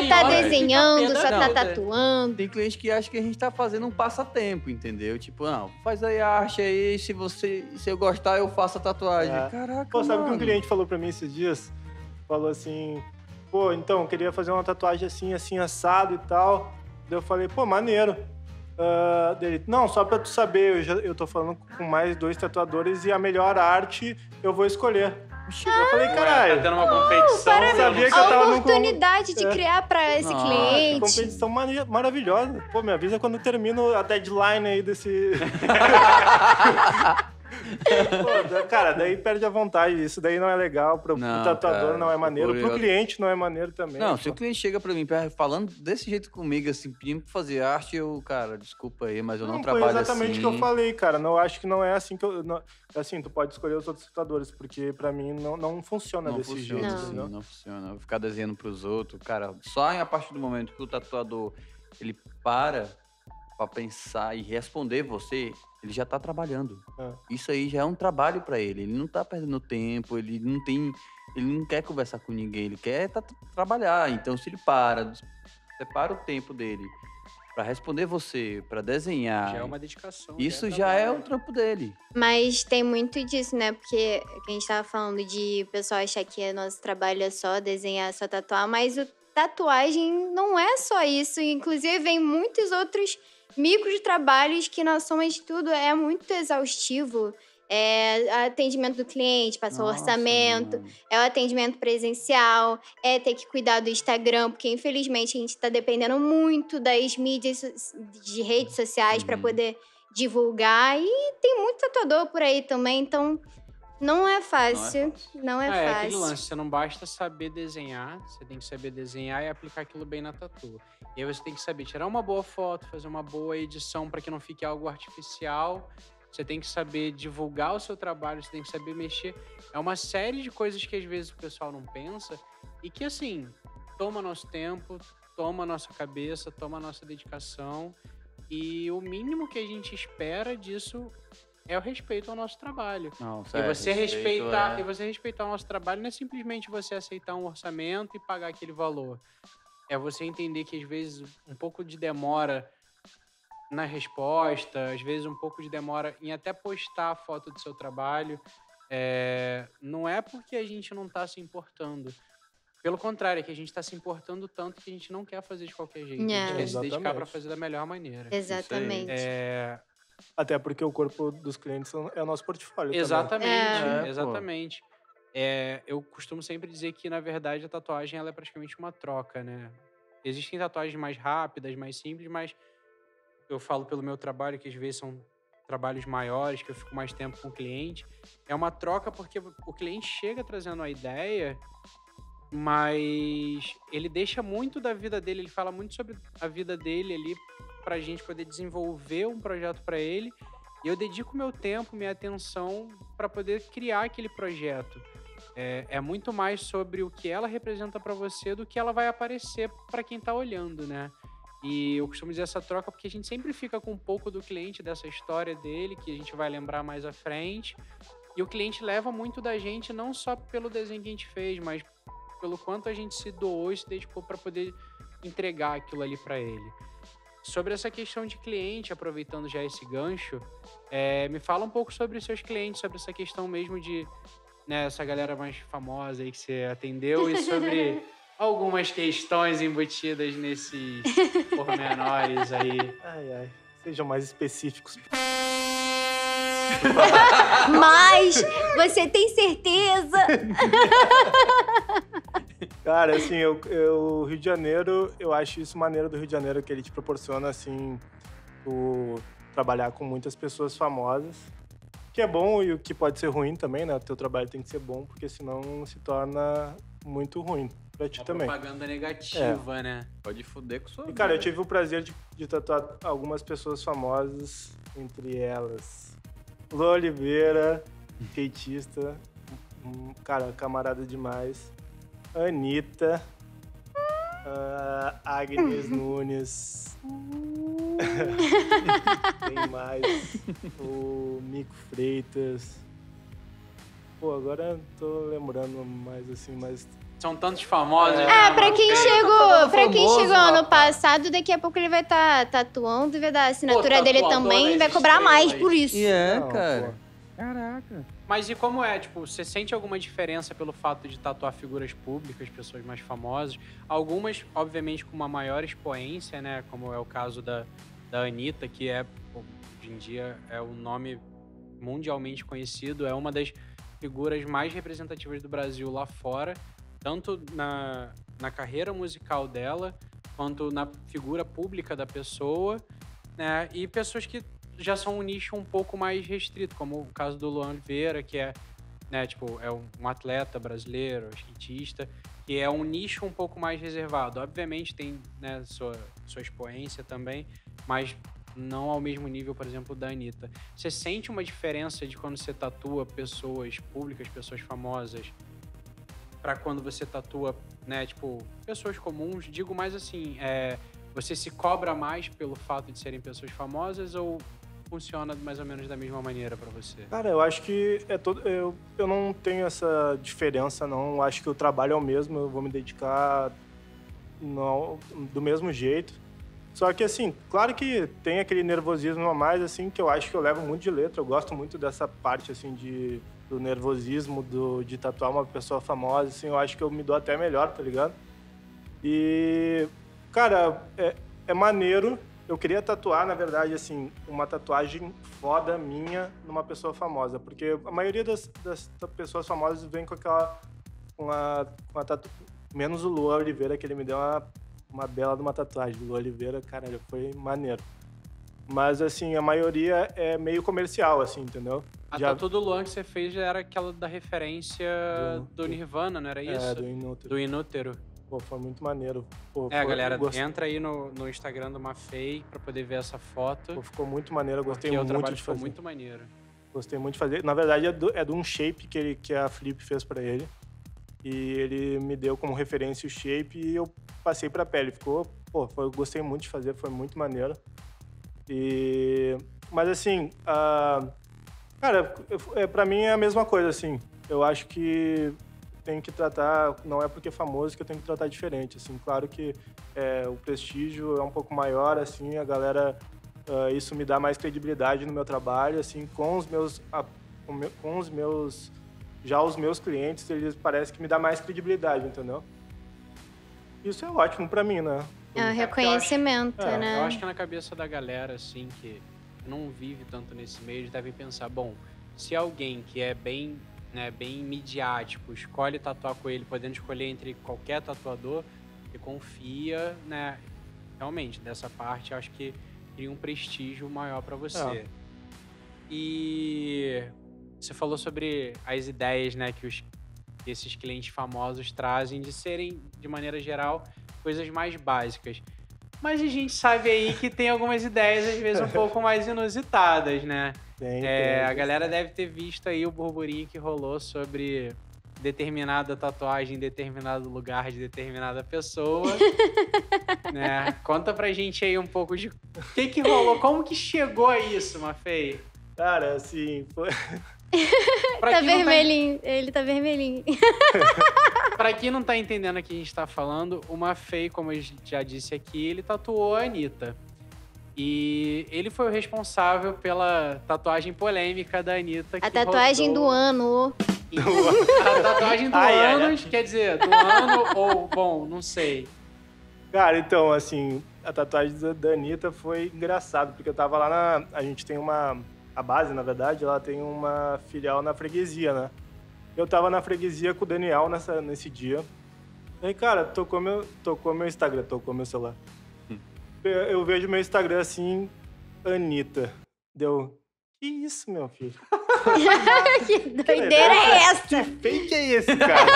tá Olha, desenhando, só tá Não, tatuando. Tem cliente que acha que a gente tá fazendo um passatempo, entendeu? Tipo, não, faz aí a arte aí, se eu gostar, eu faço a tatuagem. É. Caraca, Pô, sabe o que um mano. cliente falou pra mim esses dias? Falou assim, pô, então, eu queria fazer uma tatuagem assim, assim, assado e tal. Daí eu falei, pô, maneiro. Dele, não, só pra tu saber, eu tô falando com mais 2 tatuadores e a melhor arte eu vou escolher. Eu falei, Tá caralho, tendo uma competição. eu sabia que eu A tava num oportunidade de É. criar pra esse Nossa, cliente. competição maravilhosa. Pô, me avisa quando termino a deadline aí desse... Pô, cara, daí perde a vontade. Isso daí não é legal. Pro Não, tatuador cara, não é maneiro. Pro eu- cliente não é maneiro também. Não, pô. se o cliente chega pra mim falando desse jeito comigo, assim, pedindo pra fazer arte, cara, desculpa aí, mas eu não Foi trabalho exatamente o assim. que eu falei, cara. Não acho que não é assim que eu... assim, tu pode escolher os outros tatuadores, porque pra mim não funciona Não desse funciona jeito, Não. entendeu? assim, não funciona. Vou ficar desenhando pros outros, cara. Só a partir do momento que o tatuador, ele para pra pensar e responder você, ele já tá trabalhando. É. Isso aí já é um trabalho pra ele. Ele não tá perdendo tempo, ele não quer conversar com ninguém, ele quer trabalhar. Então, se ele separa o tempo dele pra responder você, pra desenhar, Já é uma dedicação. isso já é o trabalho. trampo dele. Mas tem muito disso, né? Porque a gente tava falando de o pessoal achar que nosso trabalho é só desenhar, só tatuar, mas tatuagem não é só isso. Inclusive, vem muitos outros micros trabalhos que na soma de tudo é muito exaustivo. É atendimento do cliente, passar o Nossa, orçamento, mano. é o atendimento presencial, é ter que cuidar do Instagram, porque infelizmente a gente tá dependendo muito das mídias de redes sociais para Uhum. poder divulgar. E tem muito tatuador por aí também, então não é fácil. Não é É aquele fácil. lance, você não basta saber desenhar, você tem que saber desenhar e aplicar aquilo bem na tatu. E aí você tem que saber tirar uma boa foto, fazer uma boa edição para que não fique algo artificial. Você tem que saber divulgar o seu trabalho, você tem que saber mexer. É uma série de coisas que às vezes o pessoal não pensa e que, assim, toma nosso tempo, toma nossa cabeça, toma nossa dedicação. E o mínimo que a gente espera disso é o respeito ao nosso trabalho. Não, E sério, você respeito respeitar o nosso trabalho não é simplesmente você aceitar um orçamento e pagar aquele valor. É você entender que às vezes um pouco de demora na resposta, às vezes um pouco de demora em até postar a foto do seu trabalho, não é porque a gente não está se importando. Pelo contrário, é que a gente está se importando tanto que a gente não quer fazer de qualquer jeito. A gente É. quer se dedicar Exatamente. para fazer da melhor maneira. Exatamente. Até porque o corpo dos clientes é o nosso portfólio também. Exatamente, É, pô. exatamente. Eu costumo sempre dizer que, na verdade, a tatuagem ela é praticamente uma troca, né? Existem tatuagens mais rápidas, mais simples, mas eu falo pelo meu trabalho, que às vezes são trabalhos maiores, que eu fico mais tempo com o cliente. É uma troca porque o cliente chega trazendo a ideia, mas ele deixa muito da vida dele, ele fala muito sobre a vida dele ali pra gente poder desenvolver um projeto pra ele. E eu dedico meu tempo, minha atenção pra poder criar aquele projeto. É muito mais sobre o que ela representa pra você do que ela vai aparecer pra quem tá olhando, né? E eu costumo dizer essa troca porque a gente sempre fica com um pouco do cliente, dessa história dele, que a gente vai lembrar mais à frente. E o cliente leva muito da gente, não só pelo desenho que a gente fez, mas pelo quanto a gente se doou e se dedicou para poder entregar aquilo ali para ele. Sobre essa questão de cliente, aproveitando já esse gancho, me fala um pouco sobre os seus clientes, sobre essa questão mesmo de, né, essa galera mais famosa aí que você atendeu e sobre algumas questões embutidas nesses pormenores aí. Ai. Sejam mais específicos. Mas você tem certeza? Cara, assim, o Rio de Janeiro, eu acho isso maneiro do Rio de Janeiro, que ele te proporciona, assim, trabalhar com muitas pessoas famosas, que é bom e o que pode ser ruim também, né? O teu trabalho tem que ser bom, porque senão se torna muito ruim pra ti também. Propaganda negativa, né? Pode foder com sua E, cara, eu vida. tive o prazer de tatuar algumas pessoas famosas, entre elas Lu Oliveira, skatista, cara, camarada demais, Anitta, Agnes Nunes, tem mais, o Mico Freitas. Pô, agora eu tô lembrando mais assim, mas... São tantos famosos. Pra quem famoso, chegou ano rapaz. passado, daqui a pouco ele vai estar tatuando e vai dar a assinatura Pô, dele tatuador também e vai das cobrar mais estrelas. por isso. E Não, cara. pô. Caraca. Mas e como é? Tipo, você sente alguma diferença pelo fato de tatuar figuras públicas, pessoas mais famosas? Algumas, obviamente, com uma maior expoência, né? Como é o caso da Anitta, que hoje em dia é um nome mundialmente conhecido, é uma das figuras mais representativas do Brasil lá fora, tanto na carreira musical dela, quanto na figura pública da pessoa, né? E pessoas que já são um nicho um pouco mais restrito, como o caso do Luan Oliveira, que é, né, tipo, é um atleta brasileiro, skatista, que é um nicho um pouco mais reservado. Obviamente tem, né, sua expoência também, mas não ao mesmo nível, por exemplo, da Anitta. Você sente uma diferença de quando você tatua pessoas públicas, pessoas famosas, para quando você tatua, né, tipo, pessoas comuns? Digo mais assim, você se cobra mais pelo fato de serem pessoas famosas ou funciona mais ou menos da mesma maneira para você? Cara, eu acho que eu não tenho essa diferença, não. Eu acho que o trabalho é o mesmo, eu vou me dedicar do mesmo jeito. Só que, assim, claro que tem aquele nervosismo a mais, assim, que eu acho que eu levo muito de letra. Eu gosto muito dessa parte, assim, do nervosismo, de tatuar uma pessoa famosa, assim. Eu acho que eu me dou até melhor, tá ligado? E, cara, é maneiro. Eu queria tatuar, na verdade, assim, uma tatuagem foda minha numa pessoa famosa. Porque a maioria das pessoas famosas vem com aquela... uma menos o Luan Oliveira, que ele me deu uma bela de uma tatuagem. O Luan Oliveira, caralho, foi maneiro. Mas, assim, a maioria é meio comercial, assim, entendeu? A tatu do Luan que você fez já era aquela da referência do Nirvana, não era isso? do Inútero. Do Inútero. Pô, foi muito maneiro. Pô, Galera, entra aí no Instagram do Mafei pra poder ver essa foto. Pô, ficou muito maneiro, eu gostei porque muito o trabalho de ficou fazer. muito maneiro. Gostei muito de fazer. Na verdade, é de um shape que a Flip fez pra ele. E ele me deu como referência o shape e eu passei pra pele. Ficou, pô, eu gostei muito de fazer, foi muito maneiro. Mas assim, cara, pra mim é a mesma coisa, assim. Eu acho que tem que tratar, não é porque é famoso que eu tenho que tratar diferente, assim. Claro que o prestígio é um pouco maior, assim, a galera... isso me dá mais credibilidade no meu trabalho, assim, com os meus... Já os meus clientes, eles parecem que me dá mais credibilidade, entendeu? Isso é ótimo pra mim, né? É um reconhecimento, né? Eu acho que na cabeça da galera, assim, que não vive tanto nesse meio, eles devem pensar, bom, se alguém que é bem midiático escolhe tatuar com ele, podendo escolher entre qualquer tatuador, ele confia, né? Realmente, dessa parte, eu acho que cria um prestígio maior pra você. E você falou sobre as ideias, né, que esses clientes famosos trazem de serem, de maneira geral, coisas mais básicas. Mas a gente sabe aí que tem algumas ideias, às vezes, um pouco mais inusitadas, né? Tem. A galera deve ter visto aí o burburinho que rolou sobre determinada tatuagem em determinado lugar de determinada pessoa. Né? Conta pra gente aí um pouco de o que rolou, como que chegou a isso, Mafei? Cara, assim, foi... Tá vermelhinho, ele tá vermelhinho. Pra quem não tá entendendo o que a gente tá falando, o Mafei, como eu já disse aqui, ele tatuou a Anitta. E ele foi o responsável pela tatuagem polêmica da Anitta. A tatuagem do ano. A tatuagem do ano, quer dizer, do ano ou, bom, não sei. Cara, então, assim, a tatuagem da Anitta foi engraçado, porque eu tava lá a gente tem a base, na verdade, ela tem uma filial na freguesia, né? Eu tava na freguesia com o Daniel nesse dia. Aí, cara, tocou meu Instagram, tocou meu celular. Eu vejo meu Instagram, assim, Anitta. Deu, que isso, meu filho? Que doideira é essa? Que fake é esse, cara?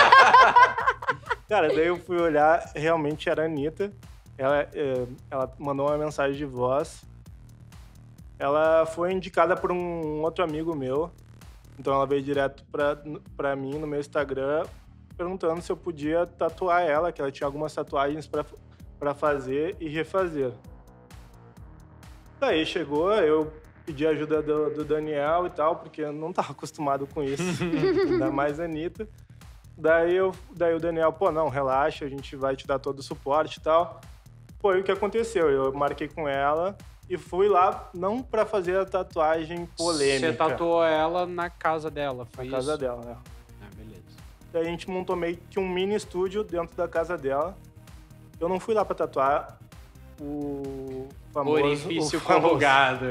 Cara, daí eu fui olhar, realmente era a Anitta. Ela mandou uma mensagem de voz. Ela foi indicada por um outro amigo meu. Então ela veio direto pra mim no meu Instagram, perguntando se eu podia tatuar ela, que ela tinha algumas tatuagens pra fazer e refazer. Daí chegou, eu pedi ajuda do Daniel e tal, porque eu não tava acostumado com isso, ainda mais a Anitta. Daí o Daniel, pô, não, relaxa, a gente vai te dar todo o suporte e tal. Foi o que aconteceu, eu marquei com ela e fui lá, não pra fazer a tatuagem polêmica. Você tatuou ela na casa dela, foi isso? Na casa dela, né? Ah, beleza. Daí a gente montou meio que um mini estúdio dentro da casa dela. Eu não fui lá pra tatuar o famoso... Orifício corrugado.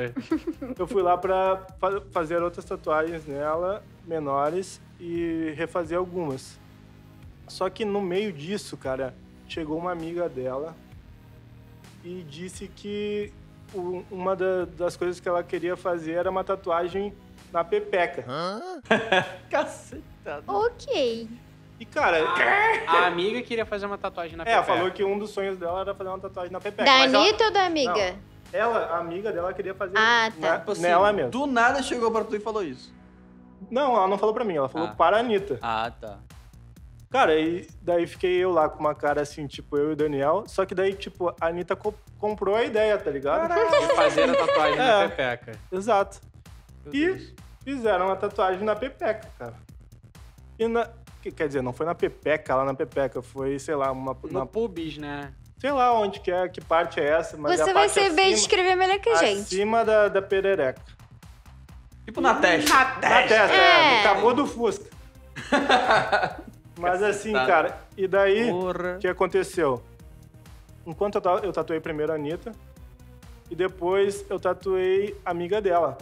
Eu fui lá pra fazer outras tatuagens nela, menores, e refazer algumas. Só que no meio disso, cara, chegou uma amiga dela e disse que uma das coisas que ela queria fazer era uma tatuagem na pepeca. Cacetada. Ok. E, cara... A amiga queria fazer uma tatuagem na pepeca. falou que um dos sonhos dela era fazer uma tatuagem na pepeca. Da mas ela- Anitta ou da amiga? a amiga dela queria fazer Ah, tá. Tipo assim, nela mesmo. do nada chegou pra tu e falou isso. Não, ela não falou pra mim, ela falou para a Anitta. Ah, tá. Cara, e daí fiquei eu lá com uma cara assim, tipo, eu e o Daniel. Só que daí, tipo, a Anitta comprou a ideia, tá ligado? De fazer a tatuagem na É. pepeca. Exato. Meu E Deus. fizeram a tatuagem na pepeca, cara. Quer dizer, não foi na pepeca, lá na pepeca. Foi, sei lá, No pubis, né? sei lá onde que é, que parte é essa. Mas é Você a vai parte saber acima, descrever melhor que a gente. acima da perereca. Tipo na testa. Na testa, É. acabou do Fusca. Mas assim, cara, e daí, Porra. o que aconteceu? Enquanto eu tatuei primeiro a Anitta, e depois eu tatuei a amiga dela.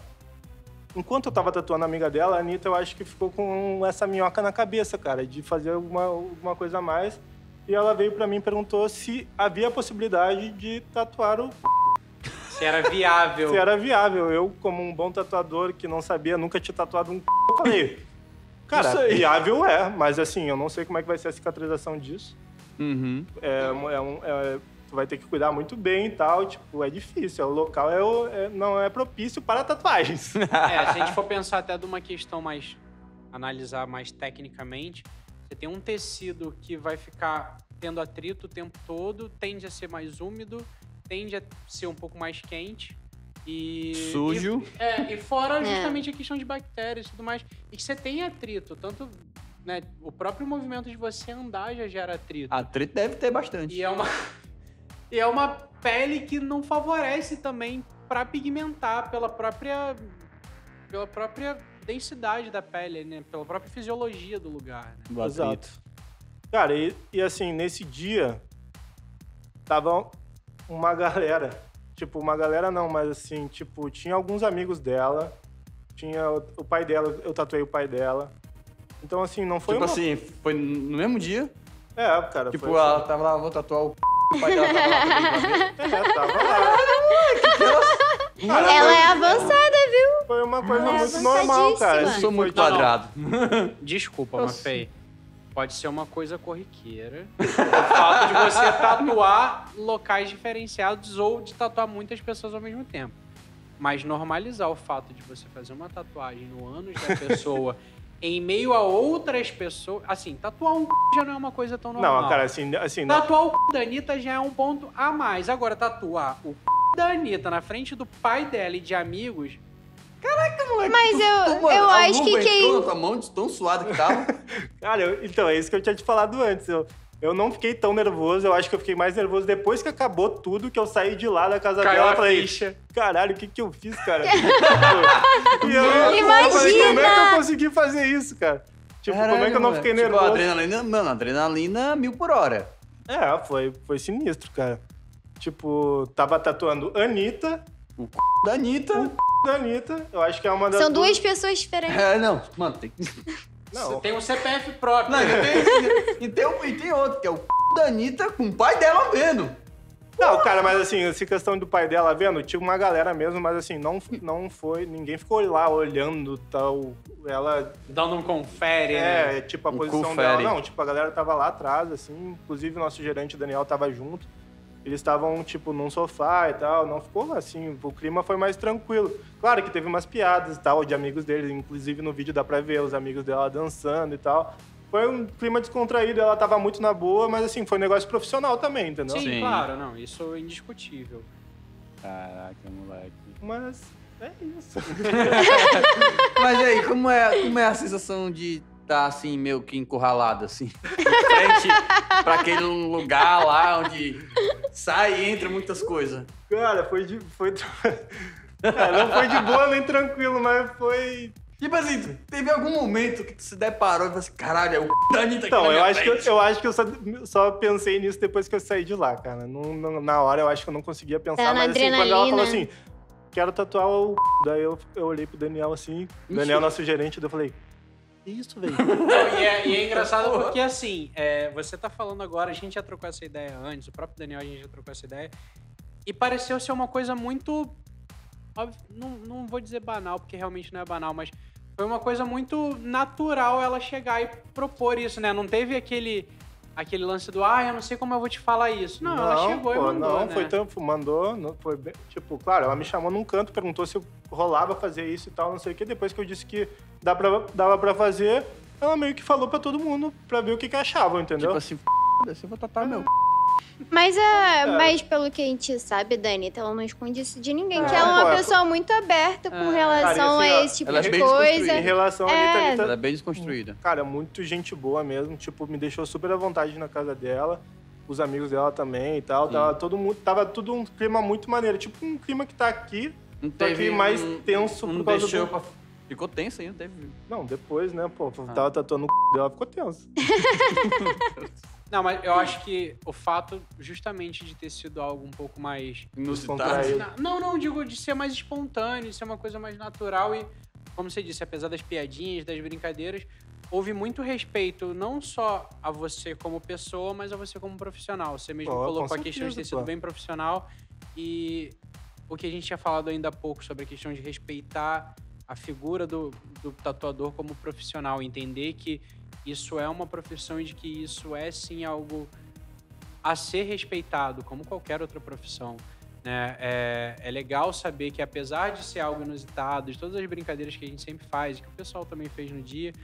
Enquanto eu tava tatuando a amiga dela, a Anitta, eu acho que ficou com essa minhoca na cabeça, cara, de fazer alguma coisa a mais. E ela veio pra mim e perguntou se havia a possibilidade de tatuar o... Se era viável. Se era viável. Eu, como um bom tatuador que não sabia, nunca tinha tatuado um... Eu falei, cara, Isso aí. viável é, mas assim, eu não sei como é que vai ser a cicatrização disso. Uhum. Tu vai ter que cuidar muito bem e tal, tipo, é difícil. O local não é propício para tatuagens. Se a gente for pensar até de uma questão mais... Analisar mais tecnicamente, você tem um tecido que vai ficar tendo atrito o tempo todo, tende a ser mais úmido, tende a ser um pouco mais quente e... Sujo. E fora justamente a questão de bactérias e tudo mais. E que você tem atrito, tanto... Né, o próprio movimento de você andar já gera atrito. Atrito deve ter bastante. E é uma pele que não favorece também para pigmentar pela própria densidade da pele, né? Pela própria fisiologia do lugar. Né? Do atrito. Exato. Cara, e assim, nesse dia, tava uma galera. Tipo, uma galera não, mas assim, tipo, tinha alguns amigos dela, tinha o pai dela, eu tatuei o pai dela. Então, assim, não foi Tipo uma... assim, foi no mesmo dia. É, cara, Tipo, foi ela assim. tava lá, vou tatuar o pai dela tava lá também pra ver. Tava lá. Ela é avançada, viu? Foi uma coisa Ela é muito normal, cara. avançadíssima. Eu sou muito Não, não. quadrado. Desculpa, Mafei. Pode ser uma coisa corriqueira. O fato de você tatuar locais diferenciados ou de tatuar muitas pessoas ao mesmo tempo. Mas normalizar o fato de você fazer uma tatuagem no ânus da pessoa em meio a outras pessoas... Assim, tatuar um já não é uma coisa tão normal. Não, cara, assim não. Tatuar o da Anitta já é um ponto a mais. Agora, tatuar o da Anitta na frente do pai dela e de amigos... Mas eu A acho luva que entrou quem... na tua mão de tão suado que tava. Cara, então, é isso que eu tinha te falado antes. Eu não fiquei tão nervoso, eu acho que eu fiquei mais nervoso depois que acabou tudo, que eu saí de lá da casa Caiu dela a e falei, ficha. caralho, o que eu fiz, cara? E eu falei, como é que eu consegui fazer isso, cara? Tipo, como é que eu não fiquei Tipo, nervoso? a adrenalina, mano, adrenalina 1000 por hora. Foi sinistro, cara. Tipo, tava tatuando Anitta, Da Anitta. da Anitta, eu acho que é uma das... São duas pessoas diferentes. É, não, mano, tem que... Não, Tem um CPF próprio. Não, e tem outro, que é o da Anitta com o pai dela vendo. Não, cara, mas assim, essa questão do pai dela, vendo, tinha uma galera mesmo, mas assim, não foi, ninguém ficou lá olhando tal, ela... Dando um confere, né? Tipo, a posição dela. Não, tipo, a galera tava lá atrás, assim, inclusive o nosso gerente, Daniel, tava junto. Eles estavam, tipo, num sofá e tal, não ficou assim, o clima foi mais tranquilo. Claro que teve umas piadas e tal, de amigos deles, inclusive no vídeo dá pra ver os amigos dela dançando e tal. Foi um clima descontraído, ela tava muito na boa, mas assim, foi um negócio profissional também, entendeu? Sim, claro, não, isso é indiscutível. Caraca, moleque. Mas é isso. Mas aí, como é a sensação de estar assim, meio que encurralado, assim? De frente pra aquele lugar lá onde sai e entra muitas coisas. Cara, Cara, não foi de boa nem tranquilo, mas foi... Tipo assim, teve algum momento que tu se deparou e falou assim, caralho, é o da Anitta aqui Então, na minha eu acho que eu só pensei nisso depois que eu saí de lá, cara. Na hora eu acho que eu não conseguia pensar, Tá na mas assim, quando ela falou adrenalina. assim, quero tatuar o... Daí eu olhei pro Daniel assim, Daniel, nosso gerente, daí eu falei, que isso, velho? E é engraçado porque, assim, você tá falando agora, a gente já trocou essa ideia antes, o próprio Daniel, a gente já trocou essa ideia, e pareceu ser uma coisa muito... Não vou dizer banal, porque realmente não é banal, mas foi uma coisa muito natural ela chegar e propor isso, né? Não teve aquele lance do, eu não sei como eu vou te falar isso. Não, ela chegou e mandou, não, né? foi tanto, mandou, não, foi bem, tipo, claro, ela me chamou num canto, perguntou se rolava fazer isso e tal, não sei o quê, depois que eu disse que dava pra fazer, ela meio que falou pra todo mundo pra ver o que achavam, entendeu? Tipo assim, eu vou tatuar meu Mas, mas pelo que a gente sabe, Dani, ela não esconde isso de ninguém, que ela é uma pô, pessoa muito aberta com relação cara, e assim, a esse tipo ela é de bem coisa. desconstruída. Em relação a Anitta, Ela é bem desconstruída. cara, muito gente boa mesmo, tipo, me deixou super à vontade na casa dela, os amigos dela também e tal, tava tudo um clima muito maneiro, tipo um clima que tá aqui, Não só que mais tenso por causa deixou do... Ficou tenso aí, não teve... Não, depois, né, pô, tava tatuando o dela, ficou tenso. Não, mas eu acho que o fato justamente de ter sido algo um pouco mais... Inusitado. Não, digo de ser mais espontâneo, de ser uma coisa mais natural e, como você disse, apesar das piadinhas, das brincadeiras, houve muito respeito não só a você como pessoa, mas a você como profissional. Você mesmo colocou a questão de ter sido bem profissional e o que a gente tinha falado ainda há pouco sobre a questão de respeitar a figura do tatuador como profissional, entender que isso é uma profissão e de que isso é, sim, algo a ser respeitado, como qualquer outra profissão, né? É legal saber que, apesar de ser algo inusitado, de todas as brincadeiras que a gente sempre faz, e que o pessoal também fez no dia,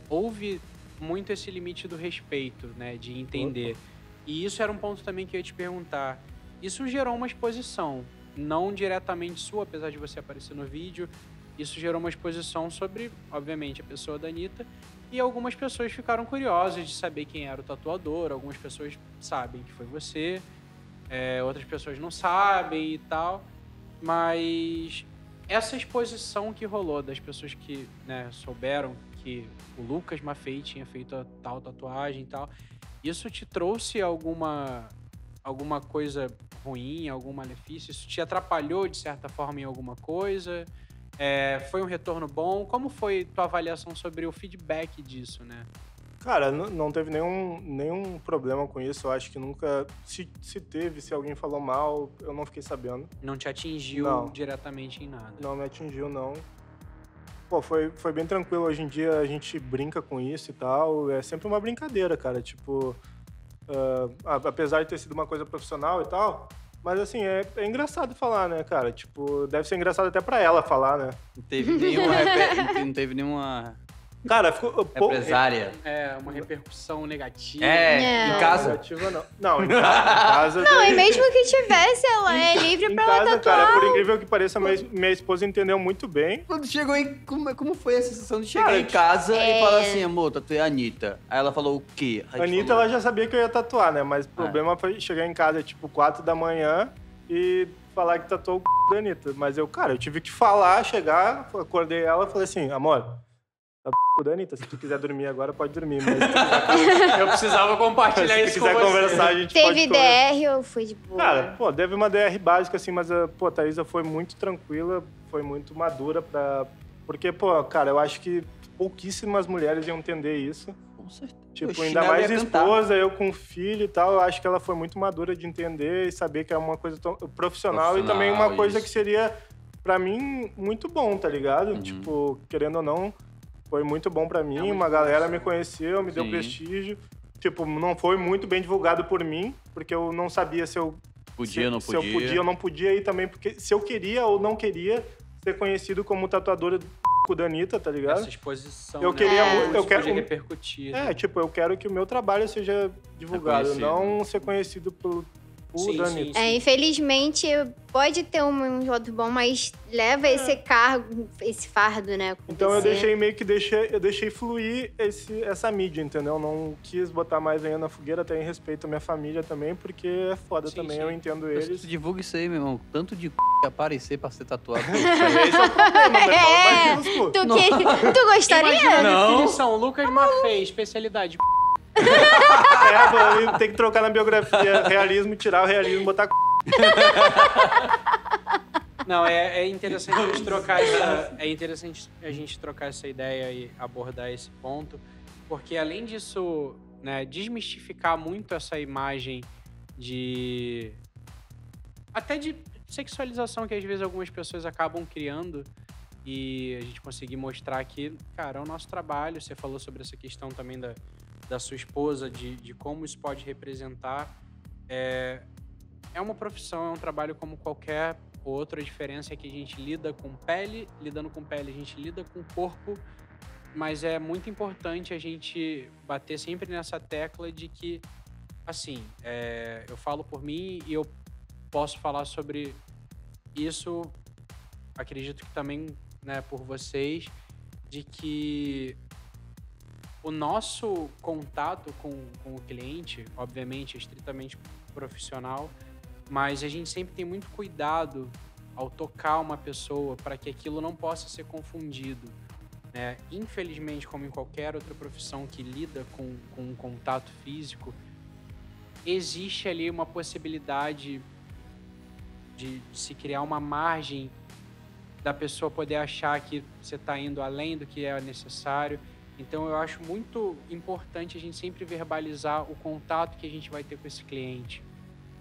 houve muito esse limite do respeito, né? De entender. E isso era um ponto também que eu ia te perguntar. Isso gerou uma exposição, não diretamente sua, apesar de você aparecer no vídeo. Isso gerou uma exposição sobre, obviamente, a pessoa da Anitta. E algumas pessoas ficaram curiosas de saber quem era o tatuador. Algumas pessoas sabem que foi você. Outras pessoas não sabem e tal. Mas essa exposição que rolou das pessoas que, né, souberam que o Lucas Maffei tinha feito a tal tatuagem e tal, isso te trouxe alguma coisa ruim, algum malefício? Isso te atrapalhou, de certa forma, em alguma coisa? Foi um retorno bom? Como foi tua avaliação sobre o feedback disso, né? Cara, não teve nenhum problema com isso. Eu acho que nunca... Se teve, se alguém falou mal, eu não fiquei sabendo. Não te atingiu diretamente em nada? Não me atingiu, não. Pô, foi bem tranquilo. Hoje em dia a gente brinca com isso e tal. É sempre uma brincadeira, cara. Tipo, apesar de ter sido uma coisa profissional e tal... Mas, assim, é engraçado falar, né, cara? Tipo, deve ser engraçado até pra ela falar, né? Não teve nenhuma... Cara, ficou... represária. Uma repercussão negativa. Em casa? Negativa, não. Não, em casa... Não, e mesmo que tivesse, ela é livre pra ela tatuar. Cara, por incrível que pareça, minha esposa entendeu muito bem. Quando chegou aí, como foi a sensação de chegar em casa e falar assim, amor, tatuei a Anitta? Aí ela falou o quê? A Anitta, ela já sabia que eu ia tatuar, né? Mas o problema foi chegar em casa, tipo, 4 da manhã e falar que tatuou o da Anitta. Mas eu tive que falar, chegar, acordei ela e falei assim, amor... da Anitta, se tu quiser dormir agora, pode dormir, mas... Eu precisava compartilhar isso com você. Se quiser conversar, a gente Teve DR ou foi de boa? Cara, pô, teve uma DR básica, assim, mas a Thaísa foi muito tranquila, foi muito madura pra... Porque, pô, cara, eu acho que pouquíssimas mulheres iam entender isso. Com certeza. Tipo, O ainda chinelo mais ia cantar. esposa, eu com filho e tal, eu acho que ela foi muito madura de entender e saber que é uma coisa profissional e também uma coisa que seria, pra mim, muito bom, tá ligado? Tipo, querendo ou não, foi muito bom pra mim, uma galera me conheceu, me deu prestígio. Tipo, não foi muito bem divulgado por mim, porque eu não sabia se eu Podia, não se eu podia. podia ou não podia, e também porque se eu queria ou não queria ser conhecido como tatuadora da Anitta, tá ligado? Essa exposição, Eu né? queria Isso eu quero podia repercutir. É, tipo, eu quero que o meu trabalho seja divulgado, conhecido. não ser conhecido por Sim, Anitta. sim. Infelizmente, pode ter um lado bom, mas leva esse cargo, esse fardo, né? com Então eu você. deixei meio que deixei fluir essa mídia, entendeu? Não quis botar mais lenha na fogueira, até em respeito à minha família também, porque é foda Sim, também, sim. eu entendo Mas eles. tu divulga isso aí, meu irmão. Tanto de que aparecer pra ser tatuado. Esse é o problema, mas fala, mas, Tu gostaria? Imagina a Não. definição. Lucas Maffei, especialidade. tem que trocar na biografia realismo, tirar o realismo, botar Não, é interessante a gente trocar essa ideia e abordar esse ponto, porque além disso, né, desmistificar muito essa imagem de até de sexualização que às vezes algumas pessoas acabam criando, e a gente conseguir mostrar que, cara, é o nosso trabalho. Você falou sobre essa questão também da sua esposa, de como isso pode representar. É uma profissão, é um trabalho como qualquer outro. A diferença é que a gente lida com pele, lidando com pele, a gente lida com corpo, mas é muito importante a gente bater sempre nessa tecla de que, assim, eu falo por mim e eu posso falar sobre isso, acredito que também, né, por vocês, de que o nosso contato com o cliente, obviamente, é estritamente profissional, mas a gente sempre tem muito cuidado ao tocar uma pessoa para que aquilo não possa ser confundido, né? Infelizmente, como em qualquer outra profissão que lida com um contato físico, existe ali uma possibilidade de se criar uma margem da pessoa poder achar que você está indo além do que é necessário. Então, eu acho muito importante a gente sempre verbalizar o contato que a gente vai ter com esse cliente,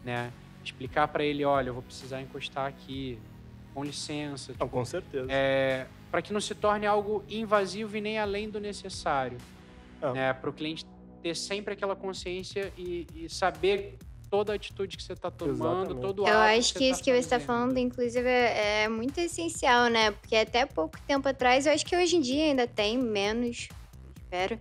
né? Explicar para ele, olha, eu vou precisar encostar aqui, com licença. Não, com certeza. Para que não se torne algo invasivo e nem além do necessário. Né? Para o cliente ter sempre aquela consciência e saber toda a atitude que você está tomando, Exatamente. todo o Eu ato acho que isso que você está falando, inclusive, é muito essencial, né? Porque até pouco tempo atrás, eu acho que hoje em dia ainda tem menos, espero,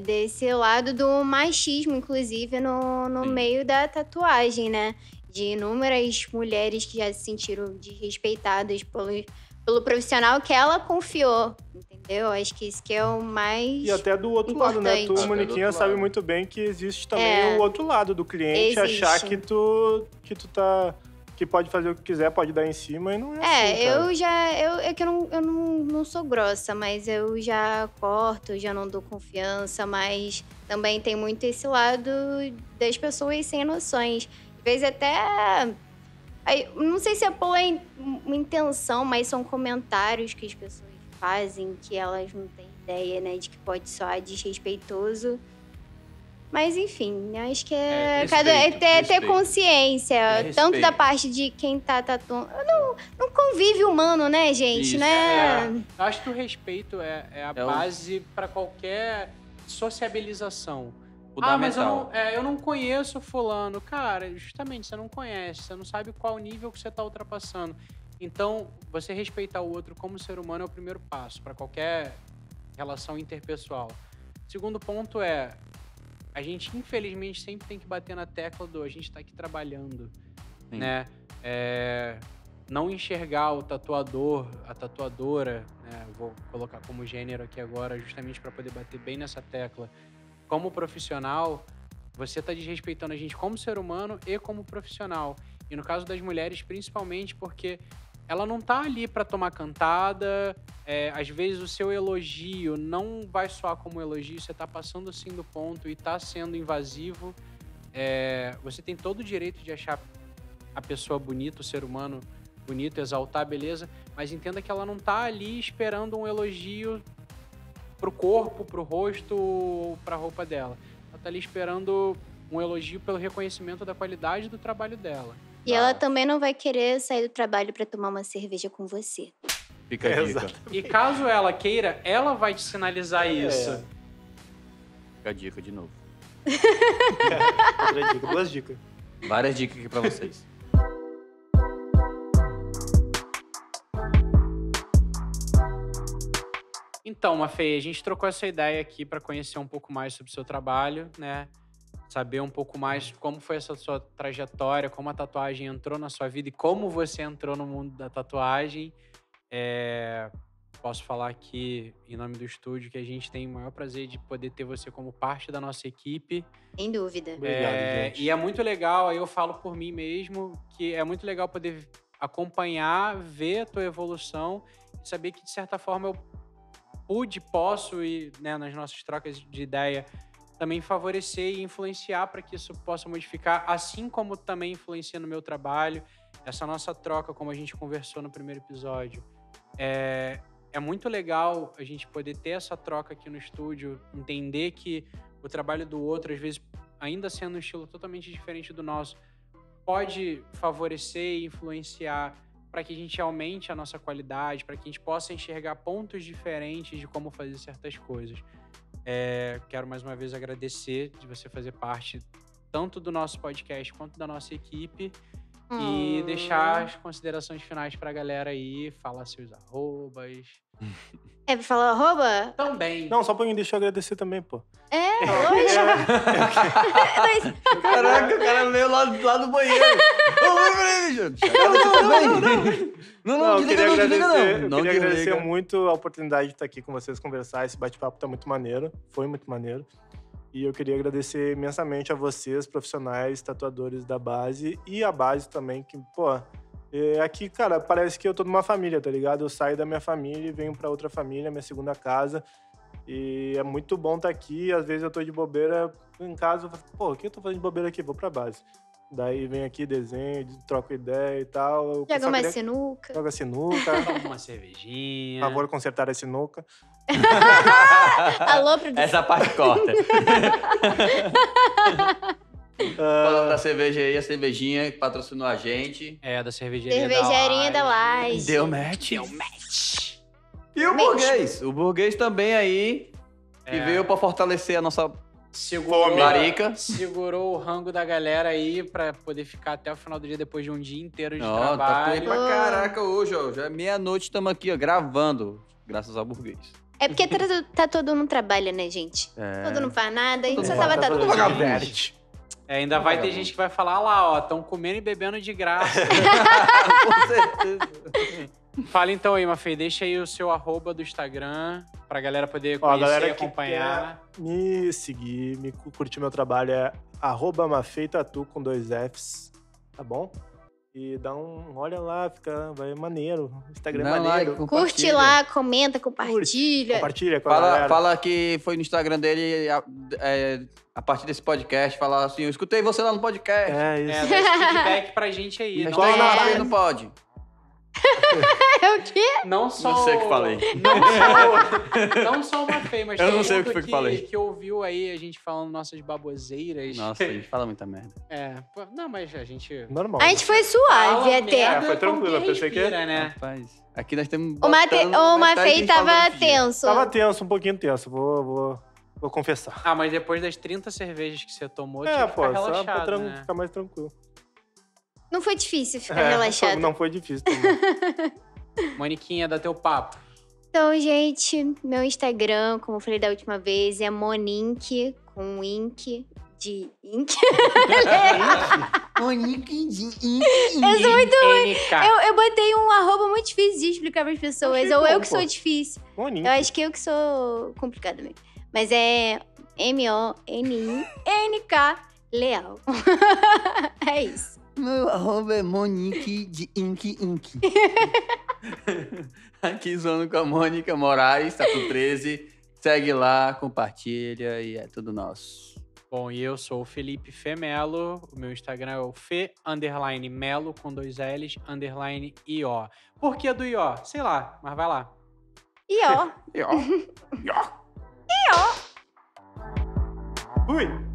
desse lado do machismo, inclusive, no meio da tatuagem, né? De inúmeras mulheres que já se sentiram desrespeitadas pelo profissional que ela confiou, entendeu? Acho que isso que é o mais E até do outro lado, né? importante. Tu, Moniquinha, sabe muito bem que existe também o outro lado do cliente achar que tu tá... que pode fazer o que quiser, pode dar em cima e não é assim, cara. É que eu não sou grossa, mas eu já corto, já não dou confiança, mas também tem muito esse lado das pessoas sem noções. Às vezes até... não sei se é boa intenção, mas são comentários que as pessoas fazem que elas não têm ideia, né? De que pode soar desrespeitoso. Mas, enfim, acho que ter consciência, tanto da parte de quem tá tatuando. Não convívio humano, né, gente? Isso, né? Eu acho que o respeito é a base para qualquer sociabilização. Mas eu não conheço fulano. Cara, justamente, você não conhece, você não sabe qual nível que você tá ultrapassando. Então, você respeitar o outro como ser humano é o primeiro passo para qualquer relação interpessoal. Segundo ponto a gente, infelizmente, sempre tem que bater na tecla a gente tá aqui trabalhando, né? Não enxergar o tatuador, a tatuadora, né? Vou colocar como gênero aqui agora, justamente para poder bater bem nessa tecla. Como profissional, você tá desrespeitando a gente como ser humano e como profissional. E no caso das mulheres, principalmente porque ela não tá ali para tomar cantada. Às vezes o seu elogio não vai soar como elogio, você tá passando assim do ponto e tá sendo invasivo. Você tem todo o direito de achar a pessoa bonita, o ser humano bonito, exaltar a beleza, mas entenda que ela não tá ali esperando um elogio pro corpo, pro rosto ou pra roupa dela. Ela tá ali esperando um elogio pelo reconhecimento da qualidade do trabalho dela. E ela também não vai querer sair do trabalho pra tomar uma cerveja com você. Fica a dica. E caso ela queira, ela vai te sinalizar isso. Fica a dica de novo. Outra dica, 2 dicas. Várias dicas aqui pra vocês. Então, Mafê, a gente trocou essa ideia aqui para conhecer um pouco mais sobre o seu trabalho, né? Saber um pouco mais como foi essa sua trajetória, como a tatuagem entrou na sua vida e como você entrou no mundo da tatuagem. Posso falar aqui, em nome do estúdio, que a gente tem o maior prazer de poder ter você como parte da nossa equipe. Sem dúvida. Obrigado, gente. E é muito legal, aí eu falo por mim mesmo, que é muito legal poder acompanhar, ver a tua evolução e saber que, de certa forma, eu posso, e né, nas nossas trocas de ideia, também favorecer e influenciar para que isso possa modificar, assim como também influencia no meu trabalho. Essa nossa troca, como a gente conversou no primeiro episódio, é muito legal a gente poder ter essa troca aqui no estúdio, entender que o trabalho do outro, às vezes, ainda sendo um estilo totalmente diferente do nosso, pode favorecer e influenciar para que a gente aumente a nossa qualidade, para que a gente possa enxergar pontos diferentes de como fazer certas coisas. Quero mais uma vez agradecer de você fazer parte tanto do nosso podcast quanto da nossa equipe e deixar as considerações finais para a galera aí, falar seus arrobas. É pra falar arroba? Também. Não, só um pouquinho, deixa eu agradecer também, pô. Lógico. Caraca, o cara veio lá do banheiro. Não, eu queria Não agradecer desliga. muito a oportunidade de estar aqui com vocês, conversar. Esse bate-papo tá muito maneiro, foi muito maneiro. E eu queria agradecer imensamente a vocês, profissionais, tatuadores da base e a base também, que, pô, aqui, cara, parece que eu tô numa família, tá ligado? Eu saio da minha família e venho pra outra família, minha segunda casa. E é muito bom estar aqui. Às vezes eu tô de bobeira em casa, eu falo, pô, o que eu tô fazendo de bobeira aqui? Vou pra base. Daí vem aqui, desenho, troco ideia e tal. Joga uma sinuca. Joga sinuca. Toma uma cervejinha. Por favor, consertar a sinuca. Alô, produção. Essa parte corta. Falando da cerveja aí, a cervejinha que patrocinou a gente. Da cervejeirinha Cervejeirinha da Laje. Laje. Deu match. E o burguês? O burguês também aí, que veio pra fortalecer a nossa larica. Segurou o rango da galera aí pra poder ficar até o final do dia depois de um dia inteiro de Ó, tá trabalho. com ele pra caraca hoje, ó. Já é meia-noite, estamos aqui, ó, gravando, graças ao burguês. É porque tá todo mundo trabalha, né, gente? Todo não faz nada, a gente só tava todo tatuando. vagabundo. Ainda vai ter gente que vai falar lá, ó, estão comendo e bebendo de graça. Com certeza. Fala então aí, Mafê, deixa aí o seu arroba do Instagram pra galera poder Ó, conhecer a galera e que acompanhar. quer me seguir, me curtir meu trabalho é @mafeitatu com 2 Fs, tá bom? E dá olha lá, vai maneiro. Instagram é maneiro. Curte lá, comenta, compartilha. Compartilha com a galera. Fala que foi no Instagram dele, a partir desse podcast, falar assim, eu escutei você lá no podcast. É isso. Dá esse feedback pra gente aí. Hashtag Mafê não pode. É o quê? Não só... Não sei o que falei. Não só o Mafê, mas Eu todo não sei o que mundo foi que falei. que ouviu aí a gente falando nossas baboseiras. Nossa, a gente fala muita merda. Não, mas a gente... Normal. A gente foi suave fala até. merda foi tranquilo, com quem eu pensei que- respira, né? Rapaz, aqui nós temos O Mafei tava tenso. Tava tenso, um pouquinho tenso, vou confessar. Ah, mas depois das 30 cervejas que você tomou, tinha que Pô, ficar só relaxado, pra né? ficar mais tranquilo. Não foi difícil ficar relaxado. Não foi difícil também. Moniquinha, dá teu papo. Então, gente, meu Instagram, como eu falei da última vez, é Monink, com ink de ink. Eu sou muito ruim. NK. Eu botei um arroba muito difícil de explicar pras pessoas. Achei Ou bom, eu que pô. sou difícil. Boninho. Eu acho que eu que sou complicada mesmo. Mas é MONINK Leal. É isso. Meu arroba é Monique de Ink. Aqui zoando com a Mônica Moraes, tá com 13. Segue lá, compartilha e é tudo nosso. Bom, e eu sou o Felipe Femelo. O meu Instagram é o Fe_Melo com 2 L's, _IO. Por que do IO? Sei lá, mas vai lá. E ó. E ó. Fui!